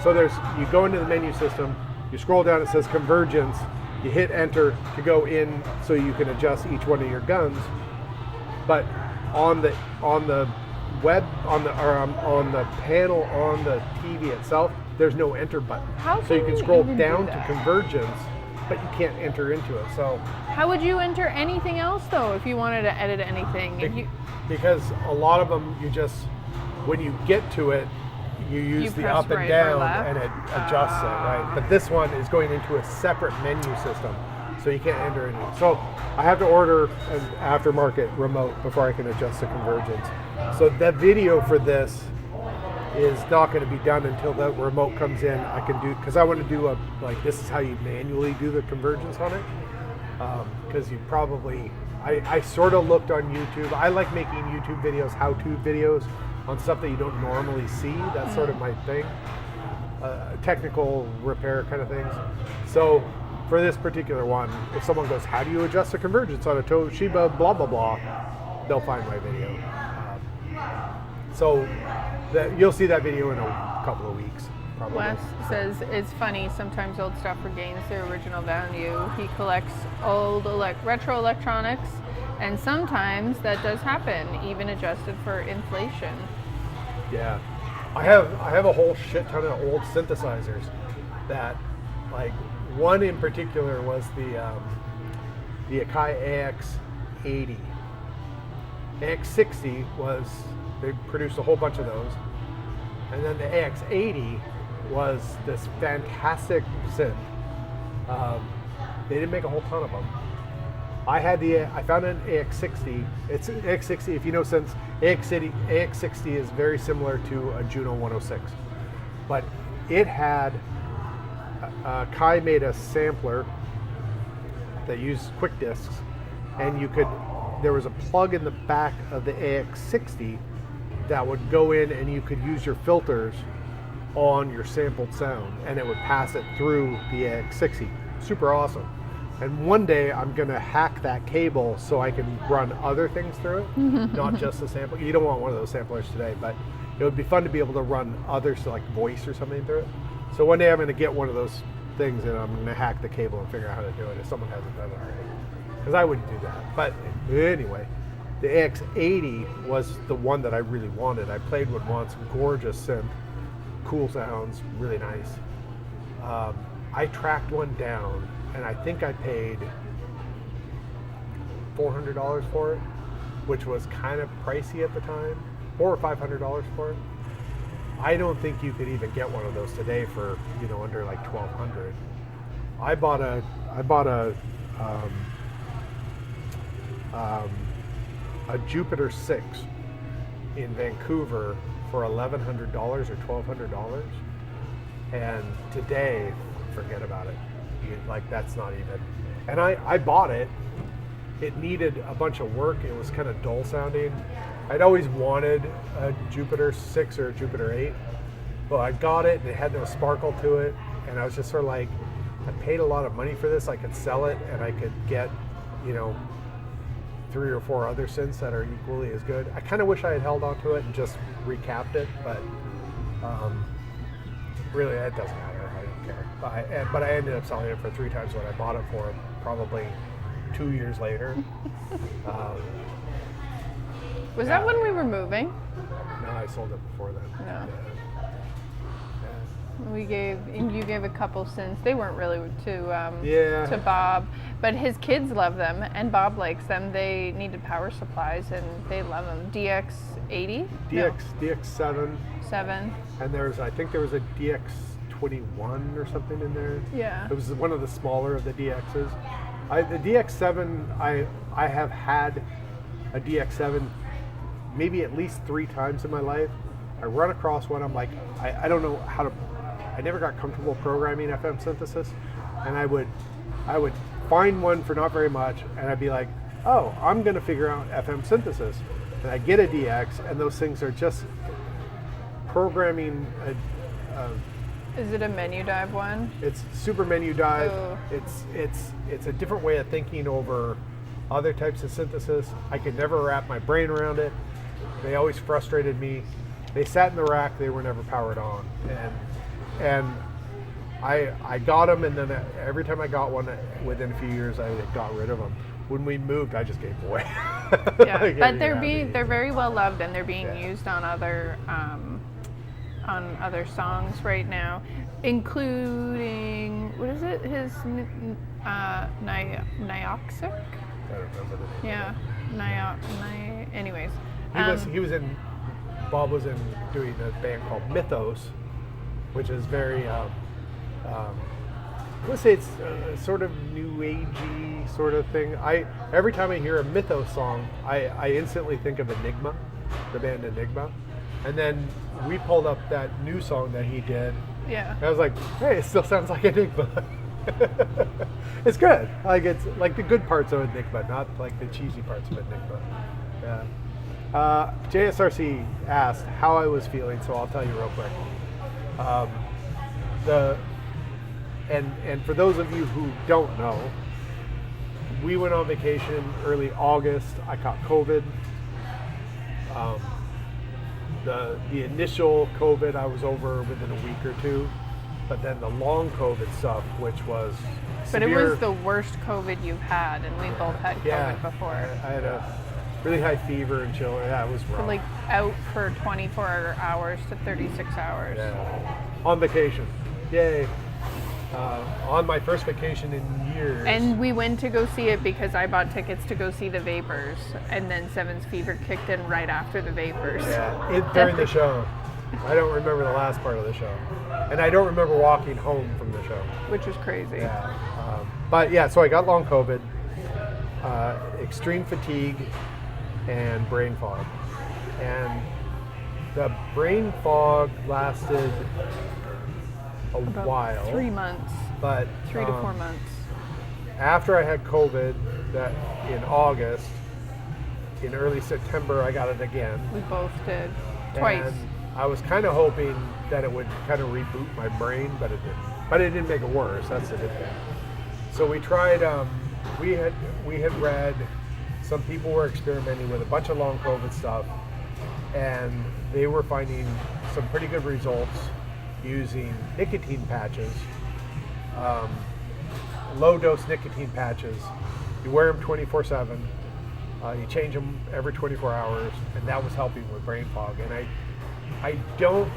So you go into the menu system, you scroll down, it says convergence, you hit enter to go in so you can adjust each one of your guns. But on the web, on the panel on the TV itself, there's no enter button. So you can scroll down to convergence, but you can't enter into it. So how would you enter anything else though if you wanted to edit anything? Because a lot of them, when you get to it, you use the up and down and it adjusts it, right? But this one is going into a separate menu system, so you can't enter it. So I have to order an aftermarket remote before I can adjust the convergence. So the video for this is not going to be done until the remote comes in. I can do, because I want to do this is how you manually do the convergence on it. Because you probably, I sort of looked on YouTube. I like making YouTube videos, how-to videos on stuff that you don't normally see. That's sort of my thing. Technical repair kind of things. So for this particular one, if someone goes, how do you adjust the convergence on a Toshiba blah, blah, blah, they'll find my video. So you'll see that video in a couple of weeks. Probably. Wes says it's funny, sometimes old stuff regains their original value. He collects old retro electronics, and sometimes that does happen, even adjusted for inflation. Yeah, I have a whole shit ton of old synthesizers that, like, one in particular was the the Akai AX80. AX60 was, they produced a whole bunch of those. And then the AX80 was this fantastic synth. They didn't make a whole ton of them. I found an AX60. It's an AX60, if you know synths, AX60 is very similar to a Juno 106. But it had, Kai made a sampler that used quick discs, and there was a plug in the back of the AX60 that would go in and you could use your filters on your sampled sound, and it would pass it through the AX60. Super awesome. And one day I'm gonna hack that cable so I can run other things through it, not just the sample. You don't want one of those samplers today, but it would be fun to be able to run others, like voice or something through it. So one day I'm gonna get one of those things and I'm gonna hack the cable and figure out how to do it if someone hasn't done it already. Because I wouldn't do that. But anyway, the AX80 was the one that I really wanted. I played with once, gorgeous synth, cool sounds, really nice. I tracked one down, and I think I paid $400 for it, which was kind of pricey at the time, $400 or $500 for it. I don't think you could even get one of those today for, under like $1,200. I bought a Jupiter 6 in Vancouver for $1,100 or $1,200, and today, forget about it. That's not even. And I bought it. It needed a bunch of work. It was kind of dull sounding. I'd always wanted a Jupiter 6 or a Jupiter 8, but I got it and it had no sparkle to it, and I was just sort of like, I paid a lot of money for this. I could sell it and I could get, 3 or 4 other synths that are equally as good. I kind of wish I had held on to it and just recapped it, but really it doesn't matter. I don't care. But I ended up selling it for 3 times what I bought it for, probably 2 years later. Was that when we were moving? No, I sold it before then. No. Yeah. You gave a couple synths. They weren't really to Bob, but his kids love them, and Bob likes them. They needed power supplies, and they love them. DX80? DX7. 7. And I think there was a DX21 or something in there. Yeah. It was one of the smaller of the DXs. The DX7, I have had a DX7 maybe at least 3 times in my life. I run across one, I'm like, I don't know how to, I never got comfortable programming FM synthesis, and I would find one for not very much, and I'd be like, oh, I'm gonna figure out FM synthesis. And I get a DX, and those things are just programming Is it a menu dive one? It's super menu dive. Oh. It's a different way of thinking over other types of synthesis. I could never wrap my brain around it. They always frustrated me. They sat in the rack. They were never powered on. And I got them, and then every time I got one, within a few years, I got rid of them. When we moved, I just gave them away. Yeah, but they're very well loved, and they're being used on other songs right now, including, what is it? His Nioxic? I don't remember the name. Yeah, anyways. Bob was in doing a band called Mythos, which is very, let's say it's a sort of new agey sort of thing. Every time I hear a Mythos song, I instantly think of Enigma, the band Enigma. And then we pulled up that new song that he did. Yeah. And I was like, hey, it still sounds like Enigma. It's good. It's like the good parts of Enigma, not like the cheesy parts of Enigma. Yeah. JSRC asked how I was feeling, so I'll tell you real quick. And for those of you who don't know, we went on vacation early August. I caught COVID. The initial COVID I was over within a week or 2, but then the long COVID stuff, which was But severe. it was the worst COVID you've had, and we both had COVID before. I had a really high fever and chill. Yeah, it was rough. So out for 24 hours to 36 hours. Yeah. On vacation. Yay. on my first vacation in years. And we went to go see it because I bought tickets to go see the Vapors, and then Seven's fever kicked in right after the Vapors. Yeah, during the show. I don't remember the last part of the show. And I don't remember walking home from the show. Which was crazy. Yeah. But yeah, so I got long COVID, extreme fatigue, and brain fog. And the brain fog lasted About while. 3 months. But 3 to 4 months. after I had COVID, that in August, in early September, I got it again. We both did. Twice. And I was kind of hoping that it would kind of reboot my brain, but it didn't. But it didn't make it worse. That's the good thing. So we tried. We had read some people were experimenting with a bunch of long COVID stuff, and they were finding some pretty good results using nicotine patches, low dose nicotine patches. You wear them 24/7. You change them every 24 hours, and that was helping with brain fog. And I don't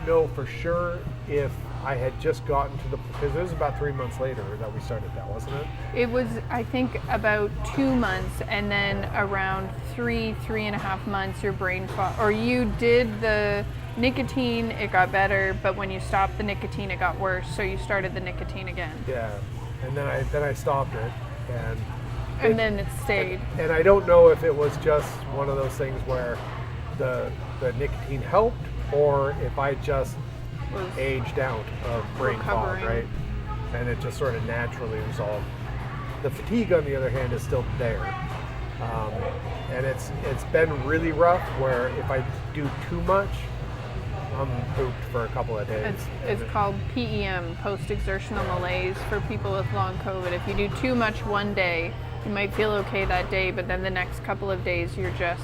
know for sure if I had just gotten to the, because it was about 3 months later that we started that, wasn't it? It was, I think, about 2 months, and then around 3.5 months, your brain fog, or you did the nicotine, it got better, but when you stopped the nicotine, it got worse, so you started the nicotine again. Yeah, and then I stopped it, And then it stayed. And I don't know if it was just one of those things where the nicotine helped, or if I just aged out of brain fog, Recovering. right? And it just sort of naturally resolved. The fatigue, on the other hand, is still there, and it's been really rough. Where if I do too much, I'm pooped for a couple of days. It's called PEM, post-exertional malaise, for people with long COVID. If you do too much one day, you might feel okay that day, but then the next couple of days you're just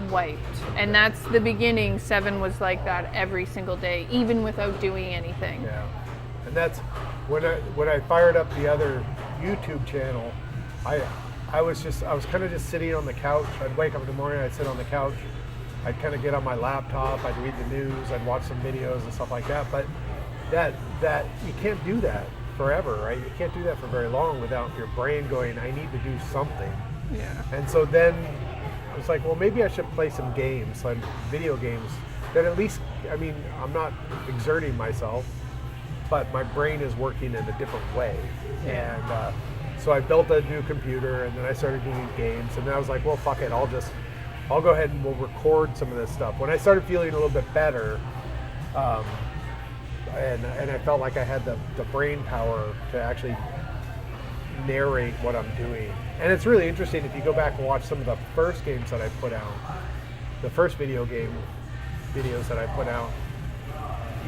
wiped. And that's the beginning. Seven was like that every single day, even without doing anything. Yeah, and that's when I fired up the other YouTube channel. I was kind of just sitting on the couch. I'd wake up in the morning, I'd sit on the couch, I'd kind of get on my laptop, I'd read the news, I'd watch some videos and stuff like that. But that you can't do that forever, right? You can't do that for very long without your brain going, I need to do something. Yeah. And so then I was like, well, maybe I should play some games, like video games, that at least, I mean, I'm not exerting myself, but my brain is working in a different way. And so I built a new computer, and then I started doing games, and then I was like, well, fuck it, I'll go ahead and we'll record some of this stuff. When I started feeling a little bit better, and I felt like I had the brain power to actually narrate what I'm doing. And it's really interesting if you go back and watch some of the first games that I put out, the first video game videos that I put out,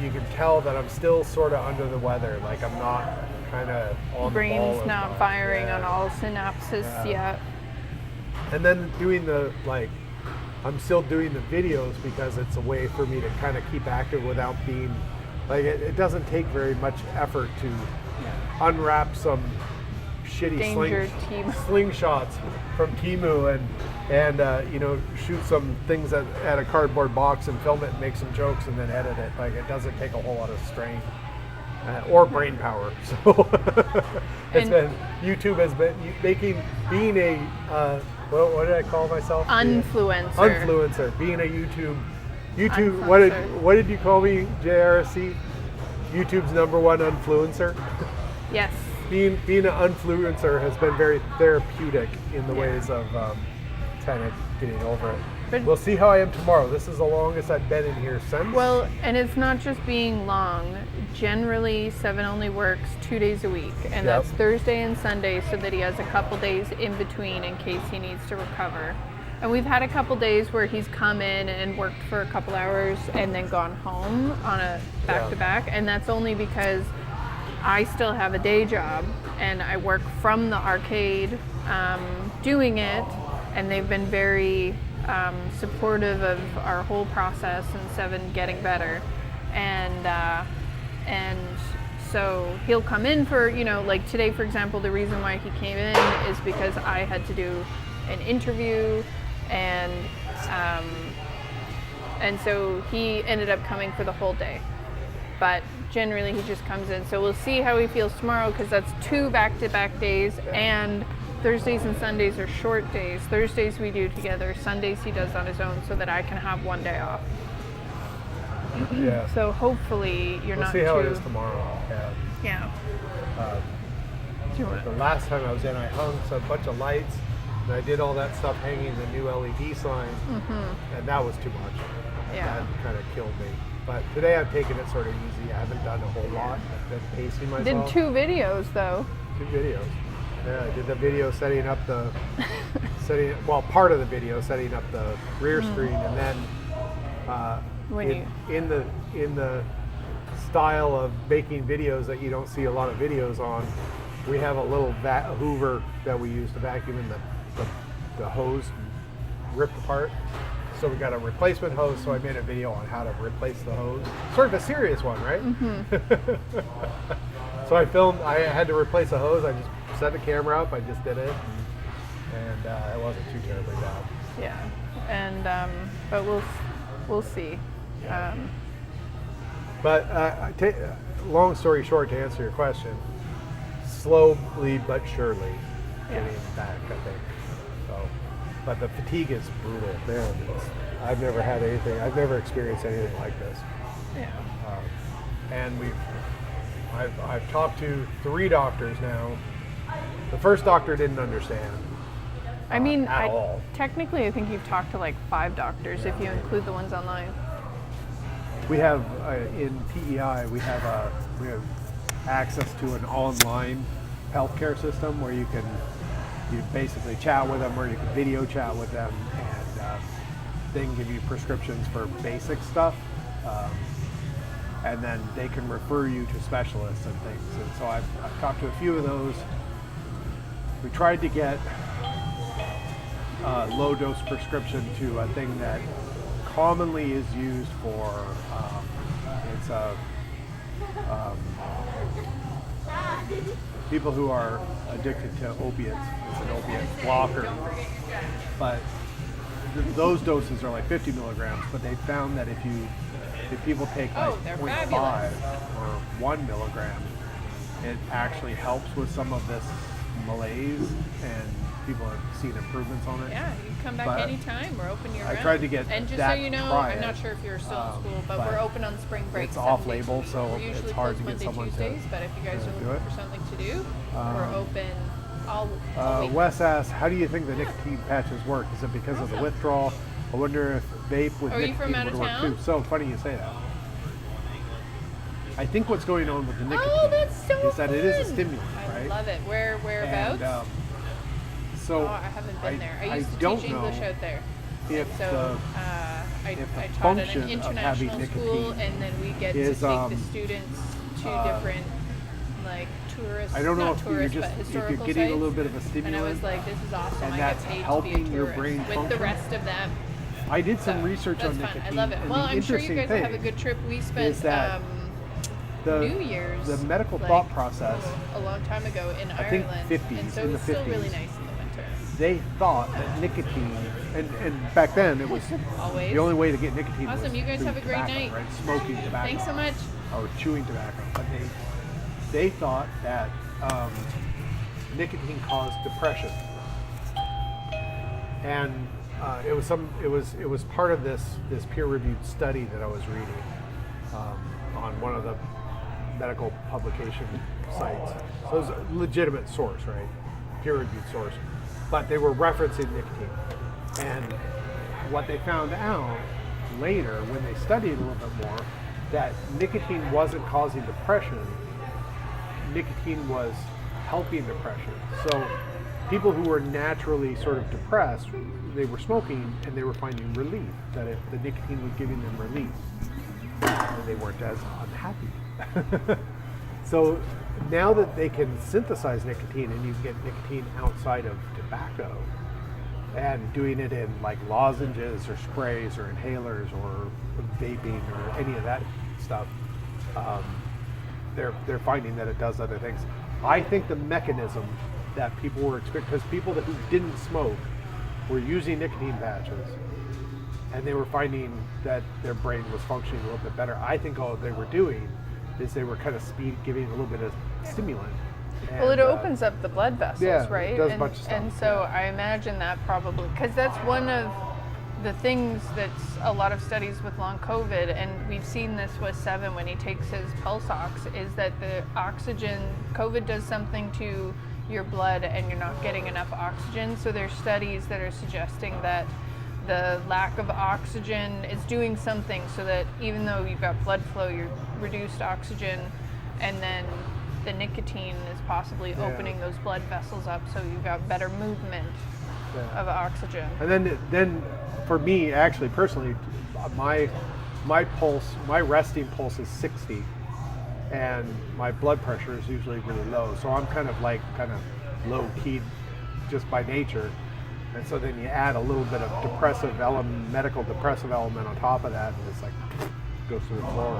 you can tell that I'm still sort of under the weather. Like I'm not kind of on the ball. Brain's not firing on all synapses yet. And then doing I'm still doing the videos because it's a way for me to kind of keep active without being, like it doesn't take very much effort to unwrap some shitty slingshots from Temu and shoot some things at a cardboard box and film it and make some jokes and then edit it. Like it doesn't take a whole lot of strain or brain power. So YouTube has been being a what did I call myself? Influencer. Being a YouTube. What did you call me, JRC? YouTube's #1 influencer. Yes. Being an influencer has been very therapeutic in the ways of kind of getting over it. But we'll see how I am tomorrow. This is the longest I've been in here since. Well, and it's not just being long. Generally, Seven only works 2 days a week, and that's Thursday and Sunday, so that he has a couple days in between in case he needs to recover. And we've had a couple days where he's come in and worked for a couple hours and then gone home on a back-to-back, and that's only because I still have a day job and I work from the arcade doing it, and they've been very supportive of our whole process and Seven getting better. And so he'll come in for, like today, for example, the reason why he came in is because I had to do an interview, and so he ended up coming for the whole day. But generally he just comes in. So we'll see how he feels tomorrow, because that's 2 back-to-back days, and Thursdays and Sundays are short days. Thursdays we do together, Sundays he does on his own, so that I can have 1 day off. Yeah. So hopefully you're We'll not see too... how it is tomorrow. Yeah. Do you want The last time I was in, I hung a bunch of lights, and I did all that stuff hanging the new LED sign, and that was too much. Yeah. That kind of killed me. But today I've taken it sort of easy. I haven't done a whole lot. I've been pacing myself. Did 2 videos though. 2 videos. Yeah, I did the video setting up the part of the video setting up the rear screen, and then in the style of making videos that you don't see a lot of videos on, we have a little Hoover that we use to vacuum in the hose ripped apart. So we got a replacement hose, so I made a video on how to replace the hose. Sort of a serious one, right? So I had to replace a hose. I just set the camera up, I just did it, and it wasn't too terribly bad. Yeah, and but we'll see. Long story short, to answer your question, slowly but surely getting back, I think. So, but the fatigue is brutal, man. I've never experienced anything like this. Yeah. And I've talked to 3 doctors now. The first doctor didn't understand. I mean, at all. Technically, I think you've talked to like 5 doctors if you include the ones online. We have in PEI we have access to an online healthcare system where you basically chat with them, or you can video chat with them, and they can give you prescriptions for basic stuff, and then they can refer you to specialists and things. And so I've talked to a few of those. We tried to get a low-dose prescription to a thing that commonly is used for, it's people who are addicted to opiates. It's an opiate blocker. But those doses are like 50 milligrams, but they found that if people take like 0.5 or 1 milligram, it actually helps with some of this malaise, and people have seen improvements on it. Yeah, you can come back But anytime. We're open year round. I tried to get and just that so you know, try I'm not it, sure if you're still in school, but but we're open on spring break. it's 7 days off-label, a week. so We're it's usually hard closed to get Monday, someone to Tuesdays, but if you guys are do looking it. for something to do, we're open all week. Wes asks, how do you think the nicotine patches work? Is it because of the withdrawal? I wonder if vape with Are you from out nicotine of would work town? too. So funny you say that. I think what's going on with the nicotine that's so is that it is a fun. stimulant, I right? love it. Whereabouts? And, so I haven't been there. I used to don't teach English know out there. if So the I taught at function an of having international school, nicotine and then we get to is, take the students to different like tourists. I don't know not if you're tourists, just but if historical you're getting sites. a little bit of a And I stimulant. was like, this is awesome. and I that's get paid to be a helping your tourist brain with the function. rest of them. I did some So, research that's on fun. nicotine. I love it. And Well, the I'm sure you interesting guys will have a thing good trip. We spent is that New Year's, the medical like, thought process, a long time ago in I think Ireland, 50s, and so in it was the still really 50s. nice in the winter. they thought that nicotine, and back then it was Always. the only way to get nicotine was Awesome. You guys through have a great tobacco, night. right? Smoking tobacco. Thanks so much. Or chewing tobacco. But they thought that nicotine caused depression, and it was part of this peer-reviewed study that I was reading on one of the medical publication sites. So it was a legitimate source, right? Peer-reviewed source. But they were referencing nicotine. And what they found out later, when they studied a little bit more, that nicotine wasn't causing depression. Nicotine was helping depression. So people who were naturally sort of depressed, they were smoking and they were finding relief, that the nicotine was giving them relief. And they weren't as unhappy. So now that they can synthesize nicotine, and you can get nicotine outside of tobacco, and doing it in like lozenges or sprays or inhalers or vaping or any of that stuff, they're finding that it does other things. I think the mechanism that people were because people who didn't smoke were using nicotine patches, and they were finding that their brain was functioning a little bit better. I think all they were doing is they were kind of giving a little bit of stimulant. Well, it And, opens up the blood vessels, yeah, it right? does a and, bunch of stuff, and so I imagine that probably, because that's one of the things that's a lot of studies with long COVID, and we've seen this with Seven when he takes his pulse ox, is that the oxygen, COVID does something to your blood and you're not getting enough oxygen. So there's studies that are suggesting that the lack of oxygen is doing something so that even though you've got blood flow, you're reduced oxygen, and then the nicotine is possibly opening those blood vessels up so you've got better movement of oxygen. And then for me, actually, personally, my pulse, my resting pulse is 60, and my blood pressure is usually really low. So I'm kind of low key just by nature. And so then you add a little bit of depressive element, medical depressive element on top of that, and it's like goes through the floor.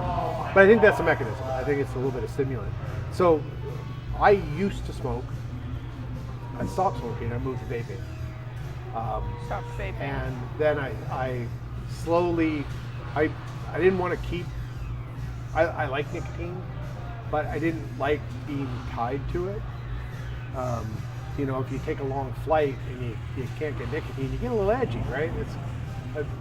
But I think that's a mechanism. I think it's a little bit of stimulant. So I used to smoke. I stopped smoking. I moved to vaping. Stop vaping. And then I slowly, I didn't want to keep, I like nicotine, but I didn't like being tied to it. You know, if you take a long flight and you can't get nicotine, you get a little edgy, right? It's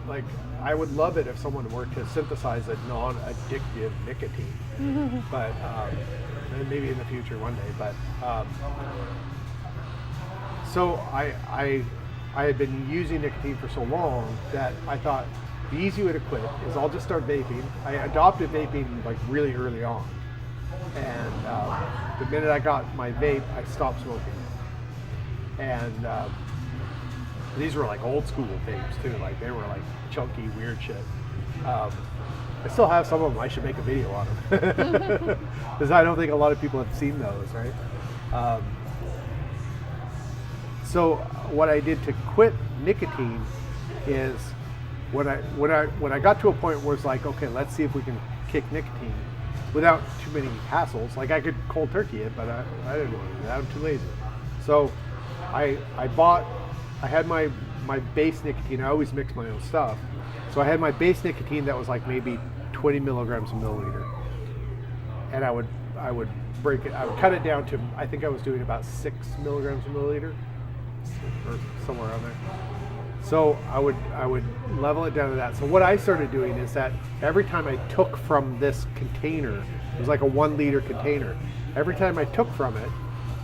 like, I would love it if someone were to synthesize a non-addictive nicotine, but and maybe in the future one day. But so I had been using nicotine for so long that I thought the easy way to quit is I'll just start vaping. I adopted vaping like really early on, and the minute I got my vape, I stopped smoking. And these were like old school vapes too, like they were like chunky, weird shit. I still have some of them. I should make a video on them because I don't think a lot of people have seen those, right? So what I did to quit nicotine is when I got to a point where it's like, okay, let's see if we can kick nicotine without too many hassles. Like I could cold turkey it, but I didn't want to do that. I'm too lazy. So I had my base nicotine. I always mix my own stuff. So I had my base nicotine that was like maybe 20 milligrams a milliliter. And I would break it, I would cut it down to, I think I was doing about 6 milligrams a milliliter, or somewhere around there. So I would level it down to that. So what I started doing is that every time I took from this container, it was like a 1 liter container. Every time I took from it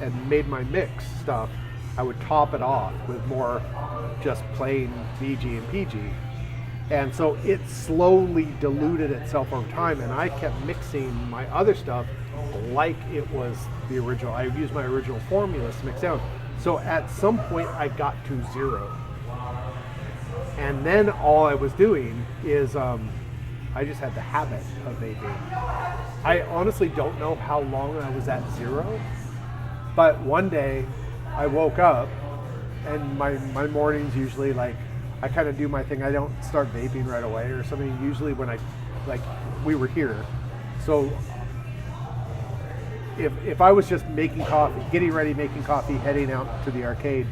and made my mix stuff, I would top it off with more just plain VG and PG. And so it slowly diluted itself over time, and I kept mixing my other stuff like it was the original. I used my original formulas to mix down. So at some point I got to 0. And then all I was doing is I just had the habit of vaping. I honestly don't know how long I was at 0, but one day I woke up, and my mornings usually, like, I kind of do my thing. I don't start vaping right away or something. Usually when we were here. So if I was just making coffee, getting ready, making coffee, heading out to the arcade,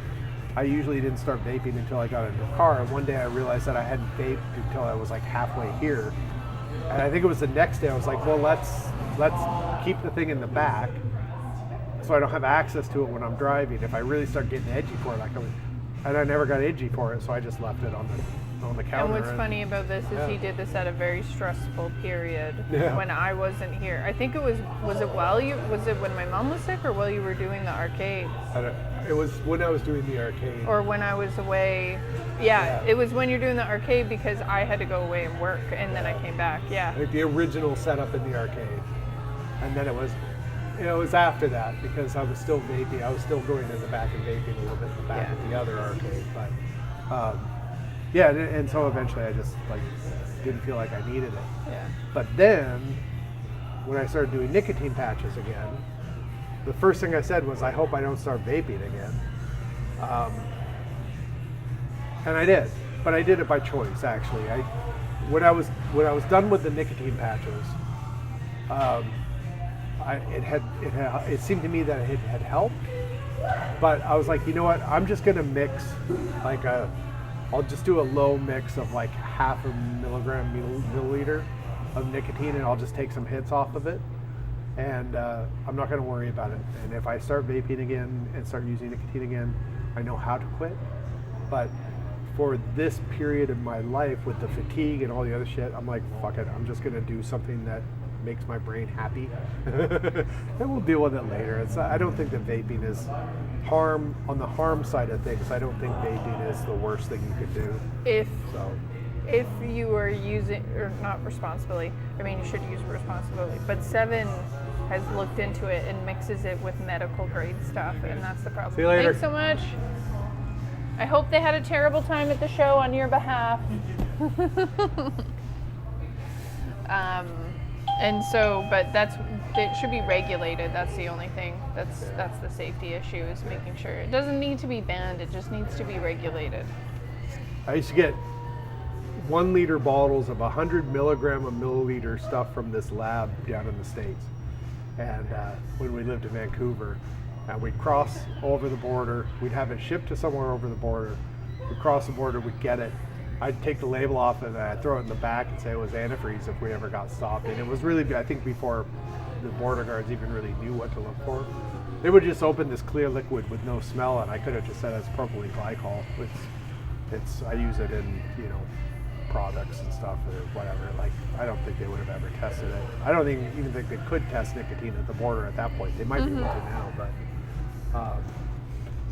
I usually didn't start vaping until I got into the car. And one day I realized that I hadn't vaped until I was like halfway here. And I think it was the next day I was like, well, let's keep the thing in the back so I don't have access to it when I'm driving. If I really start getting edgy for it, and I never got edgy for it, so I just left it on the counter. And what's funny about this is he did this at a very stressful period when I wasn't here. I think it was it when my mom was sick or while you were doing the arcade? It was when I was doing the arcade. Or when I was away. Yeah, it was when you're doing the arcade because I had to go away and work, and then I came back. Yeah. Like the original setup in the arcade, and then it was after that because I was still vaping. I was still going in the back and vaping a little bit in the back of the other arcade, but and so eventually I just didn't feel like I needed it. Yeah. But then when I started doing nicotine patches again, the first thing I said was, I hope I don't start vaping again. And I did, but I did it by choice actually. When I was done with the nicotine patches, it seemed to me that it had helped, but I was like, you know what? I'm just gonna mix I'll just do a low mix of like half a milliliter of nicotine, and I'll just take some hits off of it. and I'm not going to worry about it. And if I start vaping again and start using nicotine again, I know how to quit. But for this period of my life with the fatigue and all the other shit, I'm like, fuck it. I'm just going to do something that makes my brain happy. And we'll deal with it later. I don't think that vaping is on the harm side of things. I don't think vaping is the worst thing you could do. If you are using, or not responsibly, I mean, you should use it responsibly, but 7 has looked into it and mixes it with medical grade stuff, and that's the problem. See you later. Thanks so much. I hope they had a terrible time at the show on your behalf. And so, but it should be regulated. That's the only thing. That's the safety issue, is making sure. It doesn't need to be banned, it just needs to be regulated. I used to get 1 liter bottles of 100 milligram a milliliter stuff from this lab down in the States. And when we lived in Vancouver, and we'd cross over the border, we'd have it shipped to somewhere over the border. We'd cross the border, we'd get it. I'd take the label off and I'd throw it in the back and say it was antifreeze if we ever got stopped. And it was really, I think, before the border guards even really knew what to look for. They would just open this clear liquid with no smell, and I could have just said it's propylene glycol. I use it in, products and stuff or whatever. Like, I don't think they would have ever tested it. I don't even think they could test nicotine at the border at that point. They might be able to now, but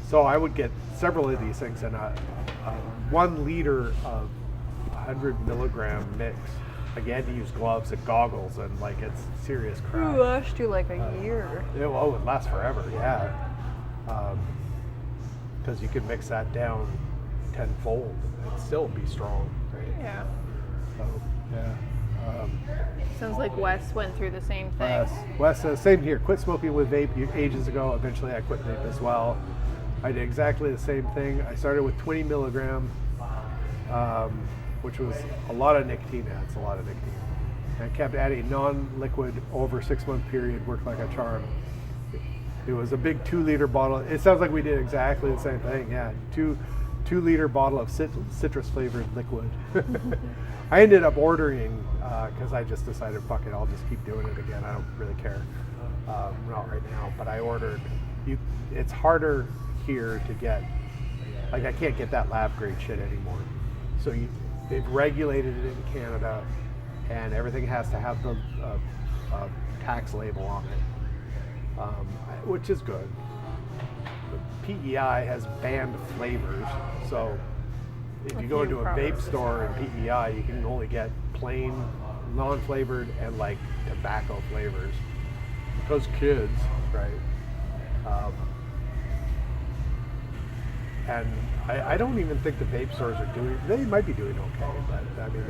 so I would get several of these things, and 1 liter of 100 milligram mix. Like, you had to use gloves and goggles, and like, it's serious crap. It lasts you like a year. It would last forever, yeah. Because you could mix that down tenfold and still be strong. Right? Yeah. So, yeah. Sounds like Wes went through the same thing. Wes, same here. Quit smoking with vape ages ago. Eventually, I quit vape as well. I did exactly the same thing. I started with 20 milligram, which was a lot of nicotine. Adds a lot of nicotine. And I kept adding non-liquid over a 6-month period. Worked like a charm. It was a big 2-liter bottle. It sounds like we did exactly the same thing. Yeah, 2-liter bottle of citrus flavored liquid. I ended up ordering because I just decided, fuck it, I'll just keep doing it again. I don't really care. Not right now, but I ordered. It's harder here to get. Like, I can't get that lab grade shit anymore. So they've regulated it in Canada, and everything has to have the tax label on it, which is good. The PEI has banned flavors, so if you go into a vape store in PEI, you can only get plain, non-flavored, and like tobacco flavors. Because kids, right? And I don't even think the vape stores are doing. They might be doing okay, but I mean,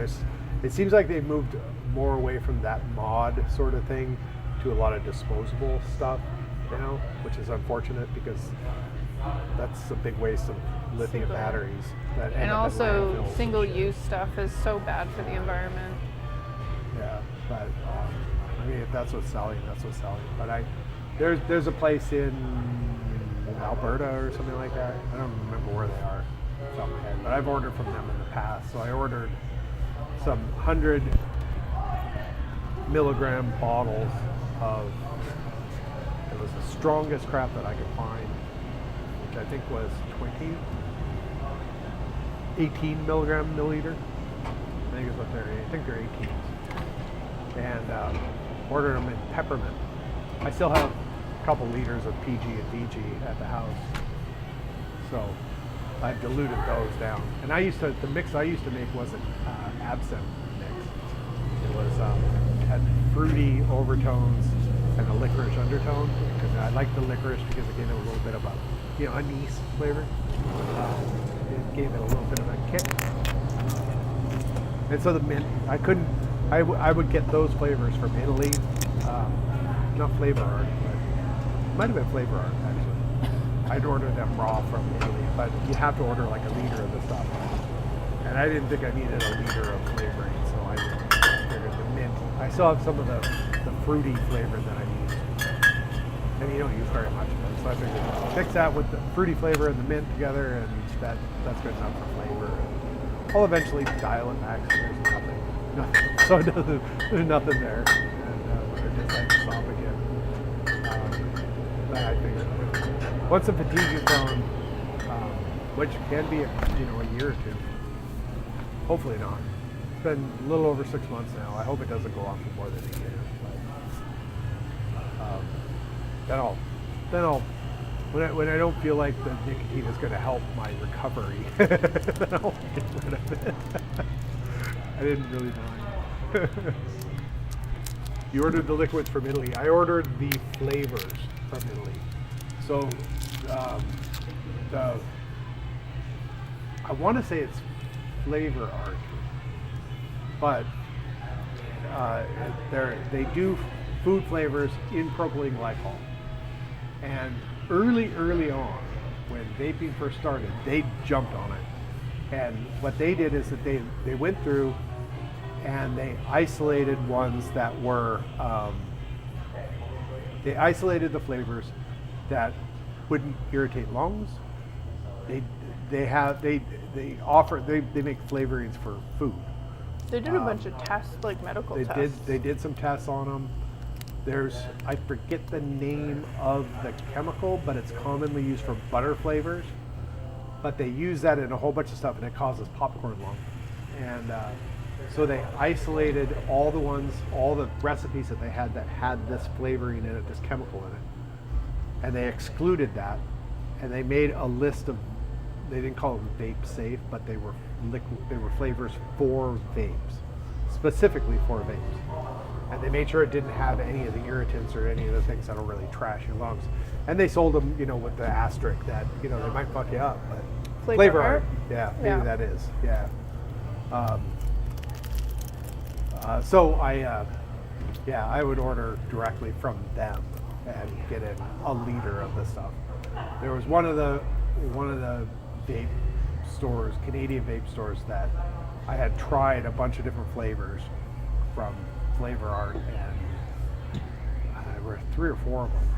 it seems like they've moved more away from that mod sort of thing to a lot of disposable stuff now, which is unfortunate because that's a big waste of lithium batteries. And also, single-use stuff is so bad for the environment. Yeah, but I mean, if that's what's selling, that's what's selling. But there's a place in Alberta or something like that. I don't remember where they are off the top of my head, but I've ordered from them in the past. So I ordered some 100 milligram bottles of. It was the strongest crap that I could find, which I think was 18 milligram milliliter. I think is what I think they're 18s. And ordered them in peppermint. I still have a couple liters of PG and VG at the house, so I've diluted those down. And the mix I used to make wasn't absinthe mix. It was had fruity overtones and a licorice undertone. Because I like the licorice because it gave it a little bit of a anise flavor. It gave it a little bit of a kick. And so the mint, I would get those flavors from Italy. Not Flavor Art, but it might have been Flavor Art actually. I'd order them raw from Italy, but you have to order like a liter of the stuff. And I didn't think I needed a liter of flavoring, so I figured the mint. I still have some of the fruity flavor that I use. And you don't use very much of it, so I figured mix that with the fruity flavor and the mint together, and that's good enough for flavor. I'll eventually dial it back so there's nothing. So there's nothing there. And I just had to stop again. I think so. Once the fatigue is gone, which can be a year or two. Hopefully not. It's been a little over 6 months now. I hope it doesn't go on for more than a year. But then I'll when I don't feel like the nicotine is going to help my recovery, then I'll get rid of it. I didn't really mind. You ordered the liquids from Italy. I ordered the flavors from Italy. So I want to say it's Flavor Art, but they do food flavors in propylene glycol. And early on, when vaping first started, they jumped on it. And what they did is that they went through and they isolated ones that were, they isolated the flavors that wouldn't irritate lungs. They make flavorings for food. They did a bunch of tests, like medical tests. They did some tests on them. I forget the name of the chemical, but it's commonly used for butter flavors. But they use that in a whole bunch of stuff, and it causes popcorn lung. And so they isolated all the recipes that they had this flavoring in it, this chemical in it, and they excluded that. And they made a list of, they didn't call them vape safe, but they were flavors for vapes, specifically for vapes. And they made sure it didn't have any of the irritants or any of the things that'll really trash your lungs. And they sold them, with the asterisk that, they might fuck you up, but Flavor Art. Yeah, maybe that is, yeah. So I would order directly from them and get in a liter of this stuff. There was one of the vape stores, Canadian vape stores, that I had tried a bunch of different flavors from Flavor Art, and there were 3 or 4 of them.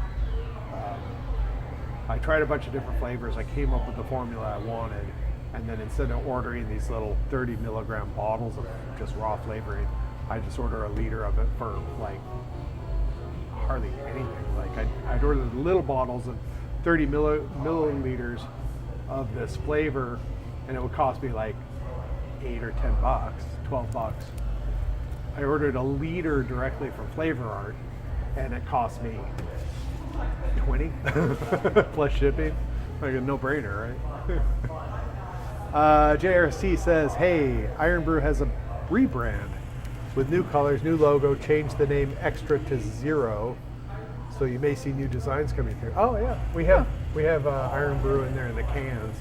I tried a bunch of different flavors. I came up with the formula I wanted, and then instead of ordering these little 30 milligram bottles of just raw flavoring, I just order a liter of it for like hardly anything. Like I'd order the little bottles of 30 milliliters of this flavor, and it would cost me like $8 or $10, $12. I ordered a liter directly from Flavor Art, and it cost me $20 plus shipping. Like a no-brainer, right? JRC says, "Hey, Iron Brew has a rebrand with new colors, new logo, changed the name Extra to Zero, so you may see new designs coming through." Oh yeah, we have Iron Brew in there in the cans.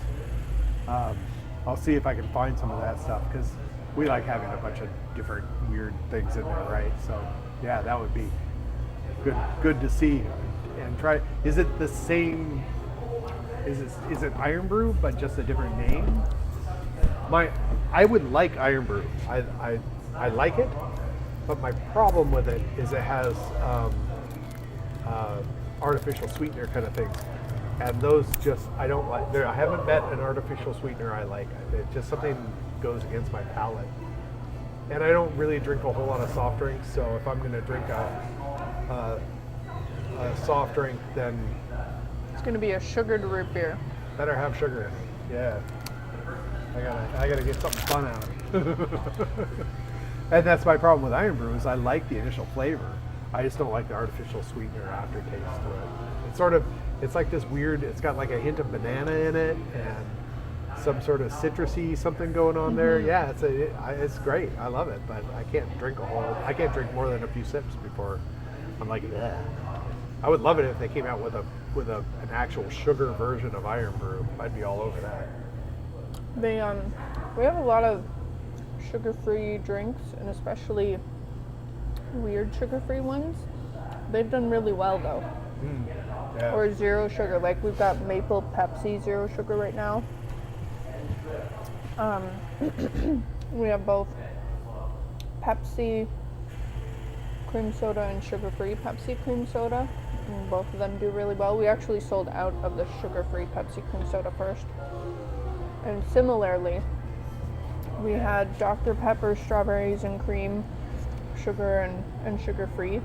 I'll see if I can find some of that stuff, because we like having a bunch of different weird things in there, right? So yeah, that would be good to see and try. Is it the same? Is it Iron Brew but just a different name? I would like Iron Brew. I like it, but my problem with it is it has artificial sweetener kind of things, and those just I don't like. I haven't met an artificial sweetener I like. It just something goes against my palate, and I don't really drink a whole lot of soft drinks. So if I'm going to drink a soft drink, then It's going to be a sugared root beer. better have sugar in it. Yeah, I gotta get something fun out of it. And that's my problem with Iron Brew, is I like the initial flavor. I just don't like the artificial sweetener aftertaste to it. It's like this weird, it's got like a hint of banana in it and some sort of citrusy something going on there. Yeah, it's great. I love it, but I can't drink more than a few sips before I'm like, yeah. I would love it if they came out with an actual sugar version of Iron Brew. I'd be all over that. We have a lot of sugar-free drinks, and especially weird sugar-free ones. They've done really well though. Yeah. Or zero sugar. Like we've got maple Pepsi zero sugar right now. We have both Pepsi cream soda and sugar-free Pepsi cream soda, and both of them do really well. We actually sold out of the sugar-free Pepsi cream soda first. And similarly, we had Dr. Pepper strawberries and cream, sugar and sugar-free.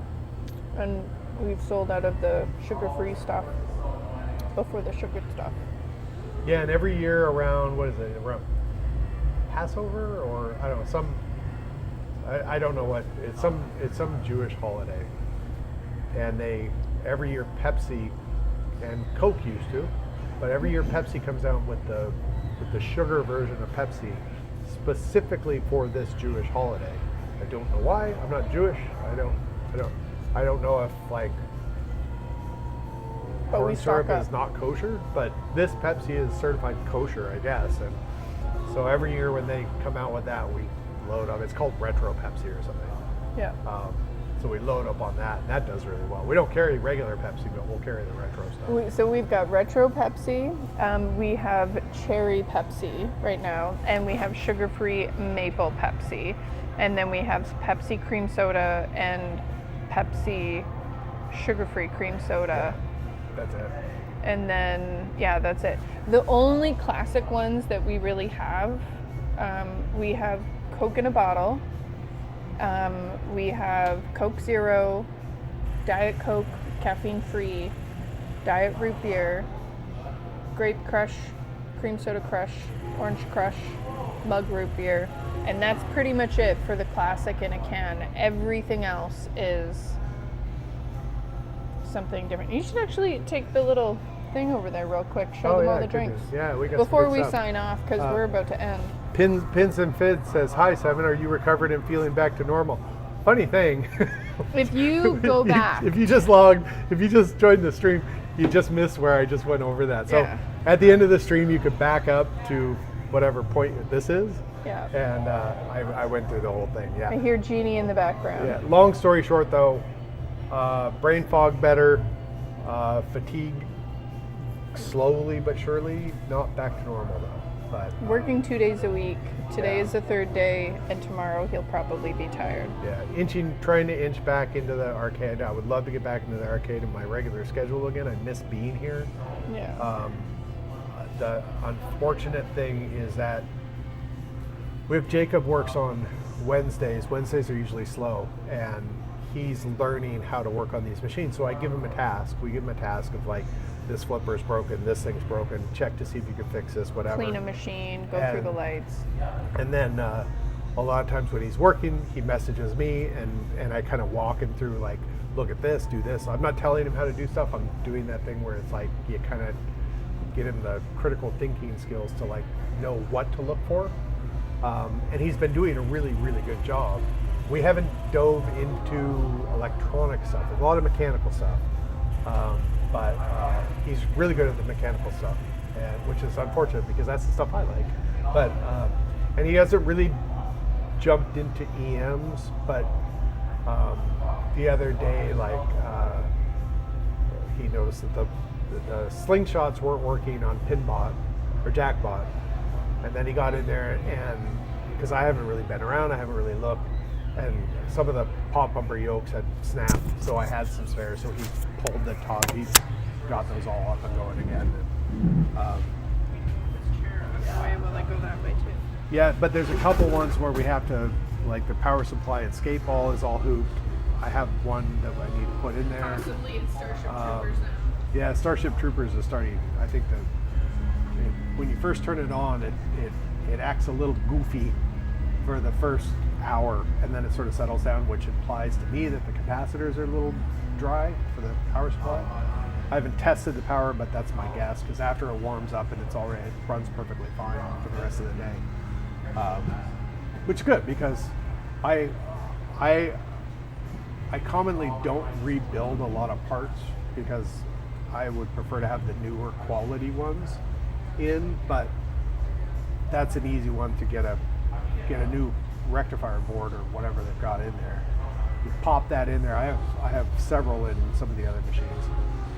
And we've sold out of the sugar-free stuff before the sugar stuff. Yeah, and every year around, what is it, around Passover, or I don't know, I don't know what, it's some Jewish holiday. And every year Pepsi and Coke used to, but every year Pepsi comes out with the sugar version of Pepsi specifically for this Jewish holiday. I don't know why. I'm not Jewish. I don't know if like corn syrup is not kosher, but this Pepsi is certified kosher, I guess. And so every year when they come out with that, we load up. It's called Retro Pepsi or something. Yeah. So we load up on that, and that does really well. We don't carry regular Pepsi, but we'll carry the retro stuff. So we've got Retro Pepsi, we have Cherry Pepsi right now, and we have sugar-free Maple Pepsi. And then we have Pepsi Cream Soda and Pepsi Sugar-Free Cream Soda. Yeah, that's it. And then, yeah, that's it. The only classic ones that we really have, we have Coke in a bottle. We have Coke Zero, Diet Coke, caffeine-free, Diet Root Beer, Grape Crush, Cream Soda Crush, Orange Crush, Mug Root Beer, and that's pretty much it for the classic in a can. Everything else is something different. You should actually take the little thing over there real quick, show them all the drinks. Yeah, we got before some good we stuff. sign off, because we're about to end. Pins and Fids says, "Hi, Simon. Are you recovered and feeling back to normal?" Funny thing, If you go back, if you just joined the stream, you just missed where I just went over that. So Yeah. at the end of the stream, you could back up to whatever point this is. Yeah. And I went through the whole thing. Yeah. I hear Jeannie in the background. Yeah. Long story short, though, brain fog better, fatigue slowly but surely, not back to normal though. But Working 2 days a week. Today Yeah. is the third day, and tomorrow he'll probably be tired. yeah, trying to inch back into the arcade. I would love to get back into the arcade in my regular schedule again. I miss being here. Yeah. The unfortunate thing is that Jacob works on Wednesdays. Wednesdays are usually slow, and he's learning how to work on these machines. So I give him a task. We give him a task of like, this flipper's broken, this thing's broken, check to see if you can fix this, whatever. Clean a machine, go through the lights. And then a lot of times when he's working, he messages me, and I kind of walk him through like, look at this, do this. I'm not telling him how to do stuff. I'm doing that thing where it's like you kind of get him the critical thinking skills to like know what to look for. And he's been doing a really, really good job. We haven't dove into electronic stuff. There's a lot of mechanical stuff. But he's really good at the mechanical stuff, which is unfortunate because that's the stuff I like. But and he hasn't really jumped into EMs. But the other day, like he noticed that the slingshots weren't working on Pinbot or Jackbot, and then he got in there, and because I haven't really been around, I haven't really looked, and some of the pop bumper yokes had snapped, so I had some spares. So he pulled the top. He got those all up and going again. Will I go that way too? Yeah, but there's a couple ones where we have to, like the power supply and skate ball is all hooped. I have one that I need to put in there. Possibly in Starship Troopers now. Yeah, Starship Troopers is starting. I think that when you first turn it on, it acts a little goofy for the first hour, and then it sort of settles down, which implies to me that the capacitors are a little dry for the power supply. I haven't tested the power, but that's my guess, because after it warms up and it runs perfectly fine for the rest of the day, which is good because I commonly don't rebuild a lot of parts because I would prefer to have the newer quality ones in, but that's an easy one to get a new rectifier board or whatever they've got in there. You pop that in there. I have several in some of the other machines.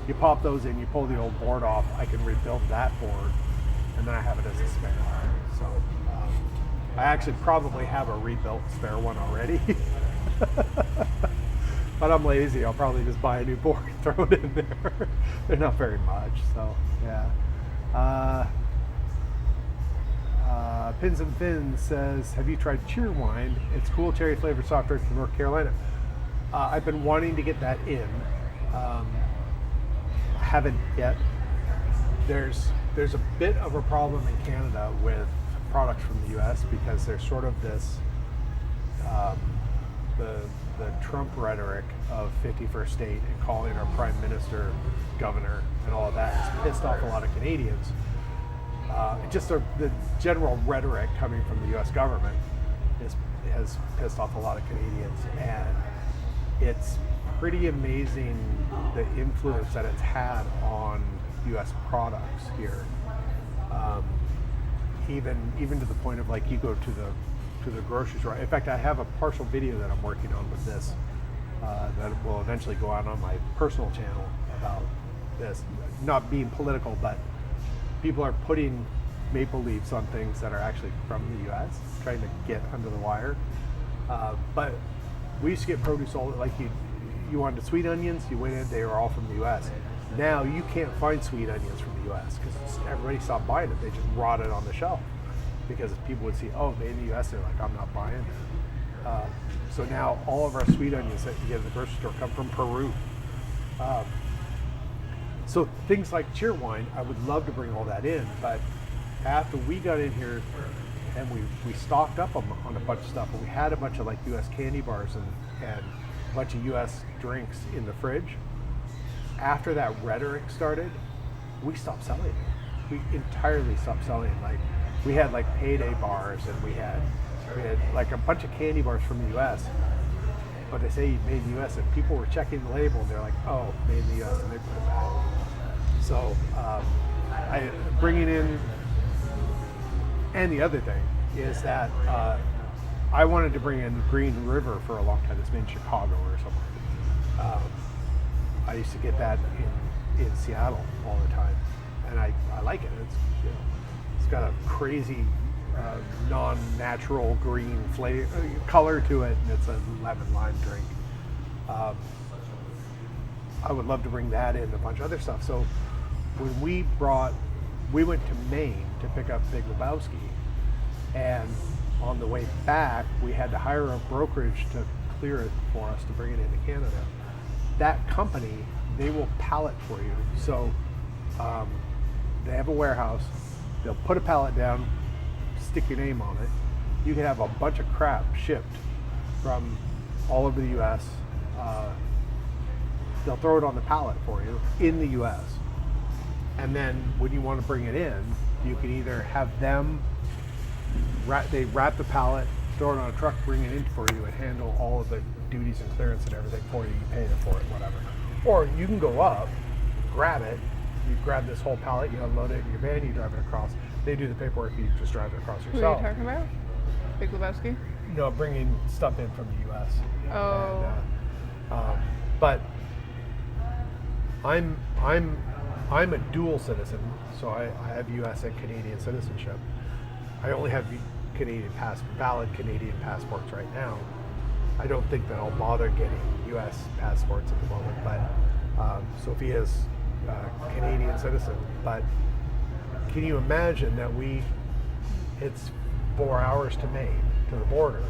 You pop those in, you pull the old board off, I can rebuild that board, and then I have it as a spare. So I actually probably have a rebuilt spare one already. But I'm lazy. I'll probably just buy a new board and throw it in there. They're not very much, so yeah. Pins and Fins says, have you tried Cheerwine? It's cool cherry flavored soft drink from North Carolina. I've been wanting to get that in. Haven't yet. There's a bit of a problem in Canada with products from the U.S. because there's sort of this the Trump rhetoric of 51st state and calling our prime minister governor and all of that has pissed off a lot of Canadians. Just the general rhetoric coming from the U.S. government has pissed off a lot of Canadians, and it's pretty amazing the influence that it's had on U.S. products here. Even to the point of like you go to the grocery store. In fact, I have a partial video that I'm working on with this that will eventually go out on my personal channel about this. Not being political, but people are putting maple leaves on things that are actually from the U.S., trying to get under the wire. But we used to get produce all like you wanted sweet onions, you went in, they were all from the U.S. Now you can't find sweet onions from the U.S. because everybody stopped buying it. They just rotted on the shelf because people would see, oh, made in the U.S. They're like, I'm not buying it. So now all of our sweet onions that you get at the grocery store come from Peru. So things like Cheerwine, I would love to bring all that in, but after we got in here and we stocked up on a bunch of stuff, and we had a bunch of like U.S. candy bars and a bunch of U.S. drinks in the fridge. After that rhetoric started, we stopped selling it. We entirely stopped selling it. Like we had like payday bars, and we had like a bunch of candy bars from the U.S. But they say made in the U.S. and people were checking the label and they're like, oh, made in the U.S. and they put it back. So I bringing in, and the other thing is that I wanted to bring in Green River for a long time. It's been in Chicago or somewhere. I used to get that in Seattle all the time, and I like it. It's got a crazy non-natural green flavor color to it, and it's a lemon lime drink. I would love to bring that in, a bunch of other stuff. So when we went to Maine to pick up Big Lebowski, and on the way back we had to hire a brokerage to clear it for us to bring it into Canada. That company, they will pallet for you. So they have a warehouse, they'll put a pallet down, stick your name on it. You can have a bunch of crap shipped from all over the US. They'll throw it on the pallet for you in the US. And then when you want to bring it in, you can either have them, they wrap the pallet, throw it on a truck, bring it in for you, and handle all of the duties and clearance and everything for you. You pay them for it, whatever. Or you can go up, grab it, you grab this whole pallet, you unload it in your van, you drive it across. They do the paperwork, you just drive it across yourself. Who are you talking about? Big Lebowski? No, bringing stuff in from the U.S. Oh. And, but I'm a dual citizen, so I have U.S. and Canadian citizenship. I only have valid Canadian passports right now. I don't think that I'll bother getting U.S. passports at the moment, but Sophia's a Canadian citizen. But can you imagine that it's 4 hours to Maine, to the border.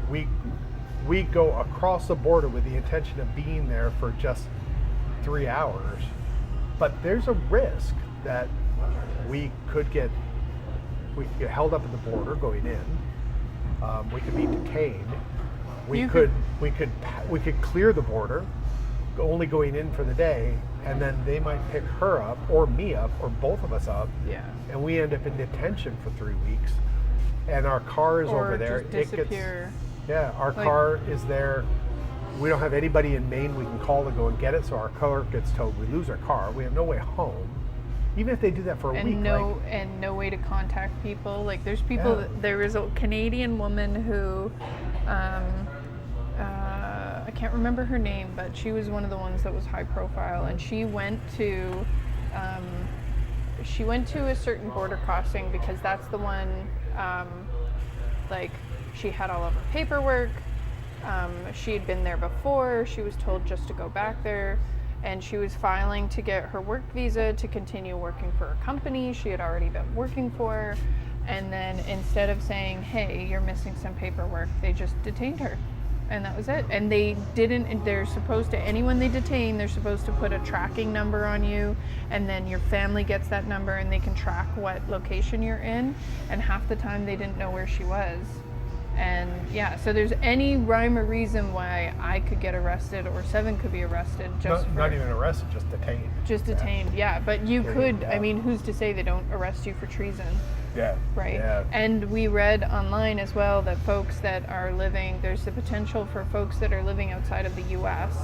We go across the border with the intention of being there for just 3 hours, but there's a risk that we could get held up at the border going in. We could be detained. We could clear the border, only going in for the day, and then they might pick her up or me up or both of us up. Yeah. And we end up in detention for 3 weeks, and our car is over there. Just disappear. Our car is there. We don't have anybody in Maine we can call to go and get it, so our car gets towed. We lose our car. We have no way home. Even if they do that for a week. And no way to contact people. Like there's people, there was a Canadian woman who, I can't remember her name, but she was one of the ones that was high profile, and she went to a certain border crossing because that's the one, she had all of her paperwork. She had been there before. She was told just to go back there, and she was filing to get her work visa to continue working for a company she had already been working for. And then instead of saying, hey, you're missing some paperwork, they just detained her and that was it. And they're supposed to, anyone they detain, they're supposed to put a tracking number on you, and then your family gets that number and they can track what location you're in. And half the time they didn't know where she was. And yeah, so there's any rhyme or reason why I could get arrested or Seven could be arrested just not even arrested, just detained. Just detained, yeah. But you could, yeah. I mean, who's to say they don't arrest you for treason? Yeah. Right. Yeah. And we read online as well that folks that are living, there's the potential for folks that are living outside of the U.S.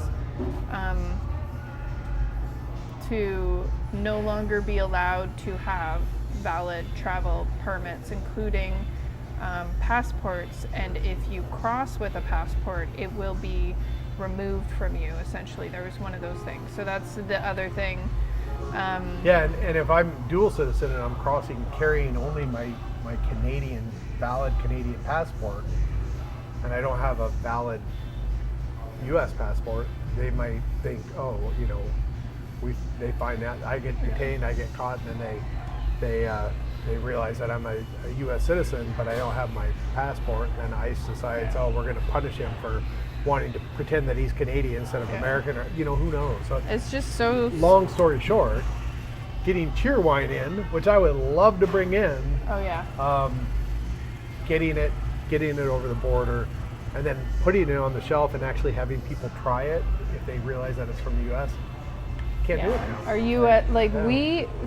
To no longer be allowed to have valid travel permits, including passports. And if you cross with a passport, it will be removed from you, essentially. There was one of those things. So that's the other thing. Yeah, and if I'm dual citizen and I'm crossing carrying only my valid Canadian passport, and I don't have a valid U.S. passport, they might think, oh, they find out I get detained, I get caught, and then they realize that I'm a U.S. citizen, but I don't have my passport, and then ICE decides, oh, we're going to punish him for wanting to pretend that he's Canadian instead of American, or who knows. So it's just so. Long story short, getting Cheer Wine in, which I would love to bring in. Oh yeah. Getting it over the border, and then putting it on the shelf and actually having people try it if they realize that it's from the U.S. Can't do it now. Are you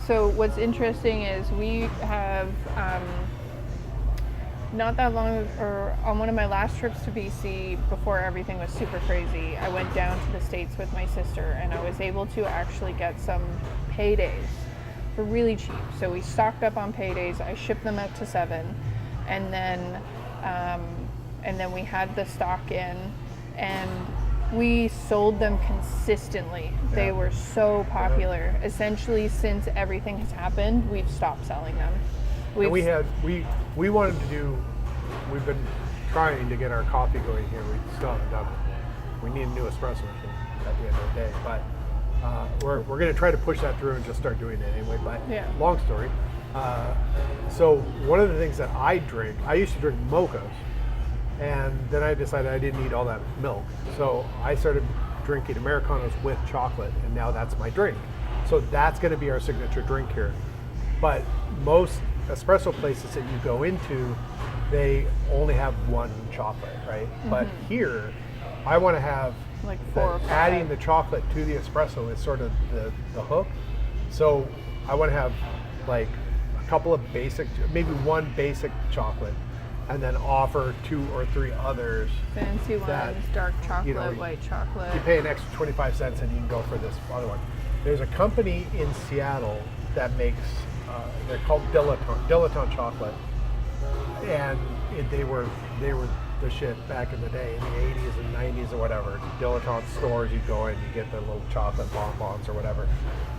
So what's interesting is we have. Not that long, or on one of my last trips to BC, before everything was super crazy, I went down to the States with my sister, and I was able to actually get some paydays for really cheap. So we stocked up on paydays. I shipped them out to Seven, and then we had the stock in, and we sold them consistently. Yeah. They were so popular. Yeah. Essentially, since everything has happened, we've stopped selling them. We wanted to do, we've been trying to get our coffee going here. We still haven't done it. We need a new espresso machine at the end of the day. But we're going to try to push that through and just start doing it anyway. But long story. So one of the things that I drink, I used to drink mochas. And then I decided I didn't need all that milk. So I started drinking Americanos with chocolate. And now that's my drink. So that's going to be our signature drink here. But most espresso places that you go into, they only have one chocolate, right? Mm-hmm. But here, I want to have like adding the chocolate to the espresso is sort of the hook. So I want to have like a couple of basic, maybe one basic chocolate, and then offer 2 or 3 others. Fancy ones, dark chocolate, white chocolate. You pay an extra 25 cents and you can go for this other one. There's a company in Seattle that makes, they're called Dilettante chocolate, and they were the shit back in the day, in the 80s and 90s or whatever. Dilettante stores, you go in, you get the little chocolate bonbons or whatever.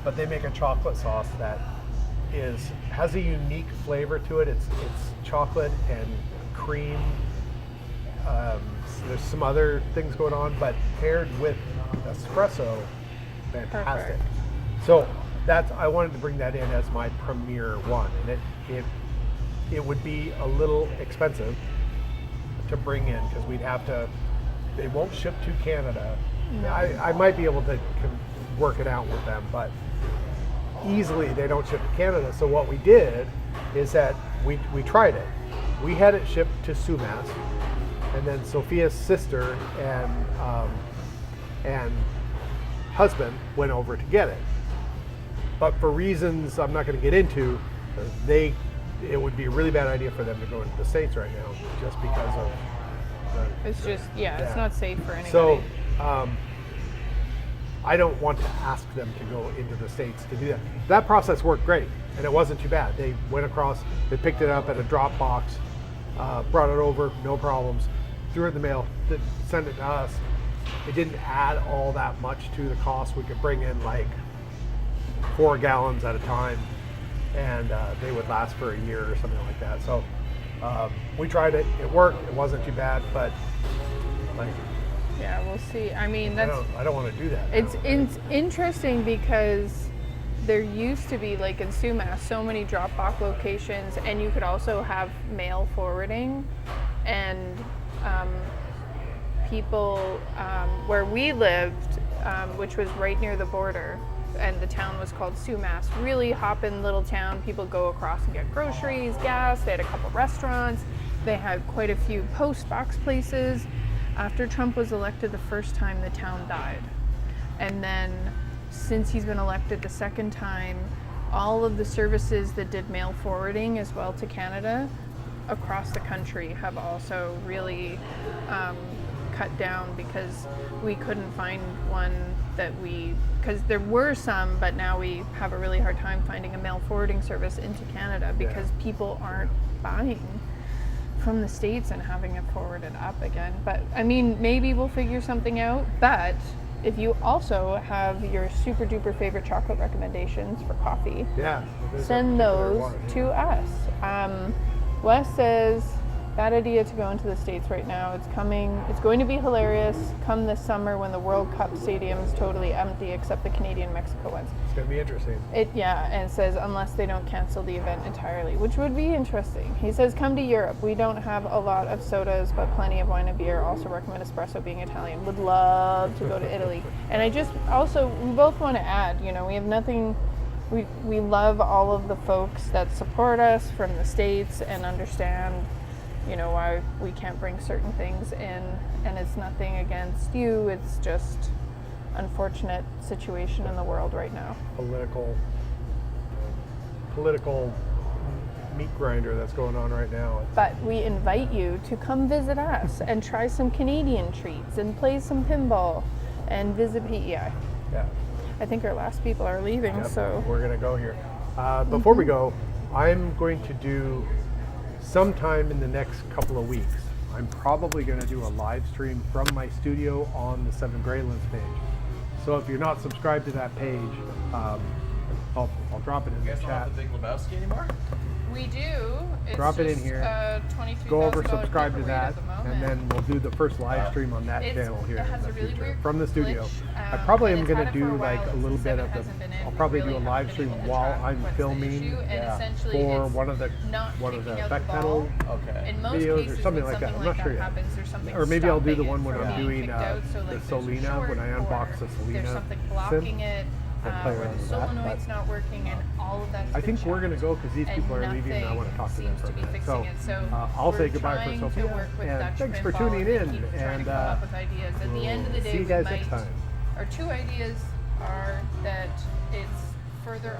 But they make a chocolate sauce that has a unique flavor to it. It's chocolate and cream. There's some other things going on, but paired with espresso, fantastic. Perfect. So I wanted to bring that in as my premier one, and it would be a little expensive to bring in because they won't ship to Canada. No. I might be able to work it out with them, but easily they don't ship to Canada. So what we did is that we tried it. We had it shipped to Sumas, and then Sophia's sister and husband went over to get it. But for reasons I'm not going to get into, it would be a really bad idea for them to go into the States right now, just because of it's not safe for anybody. So I don't want to ask them to go into the States to do that. That process worked great, and it wasn't too bad. They went across, they picked it up at a drop box, brought it over, no problems, threw it in the mail, sent it to us. It didn't add all that much to the cost. We could bring in like 4 gallons at a time, and they would last for a year or something like that. So we tried it. It worked. It wasn't too bad, but yeah, we'll see. I mean, I don't want to do that. It's interesting because there used to be, like in Sumas, so many drop-off locations, and you could also have mail forwarding, and people where we lived, which was right near the border, and the town was called Sumas. Really hoppin' little town. People go across and get groceries, gas. They had a couple restaurants. They had quite a few post box places. After Trump was elected the first time, the town died. And then since he's been elected the second time, all of the services that did mail forwarding as well to Canada across the country have also really cut down, because we couldn't find one that because there were some, but now we have a really hard time finding a mail forwarding service into Canada because people aren't buying from the States and having it forwarded up again. But I mean, maybe we'll figure something out. But if you also have your super duper favorite chocolate recommendations for coffee, send those to us. Wes says, bad idea to go into the States right now. It's going to be hilarious come this summer when the World Cup stadium's totally empty except the Canadian-Mexico ones. It's going to be interesting. And it says, unless they don't cancel the event entirely, which would be interesting. He says, come to Europe. We don't have a lot of sodas, but plenty of wine and beer. Also recommend espresso being Italian. Would love to go to Italy. And we both want to add, we have nothing, we love all of the folks that support us from the States and understand why we can't bring certain things in, and it's nothing against you, it's just unfortunate situation in the world right now. Political meat grinder that's going on right now. But we invite you to come visit us and try some Canadian treats and play some pinball and visit PEI. Yeah. I think our last people are leaving, so we're gonna go here. Before we go, I'm going to do sometime in the next couple of weeks, I'm probably going to do a live stream from my studio on the Seven Greylands page. So if you're not subscribed to that page, I'll drop it in the chat. You guys don't have the Big Lebowski anymore? we do. It's drop it in just, here. $23,000 Go over, subscribe to giveaway that, at the moment. and then we'll do the first live stream on that It's- channel here it has in a the really future weird from the studio. glitch, I probably and am it's going had to it for do a like while a little since bit it of hasn't been in. I'll We probably really do a haven't live been stream able to while track I'm what's the filming issue, and essentially for it's one of the not effect kicking out the pedal ball. Okay. In most videos or cases, something when like that. something I'm not like sure that yet. happens, there's something Or maybe I'll do the stopping one it when from I'm being doing kicked out. So, the like, there's a Selena, when I short, unbox or the Selena there's something synth. blocking it, I'll play or around the with that, solenoid's not working, and all of that's I been think we're going to checked. go because these people are And leaving and I want to talk to them seems for a to be minute. fixing So it. So I'll say we're goodbye for trying to Sophia, work with and Dutch thanks for Pinball tuning and in, keep trying and to come up with ideas. At the end of the day, see you we guys might, next time. our two ideas are that it's further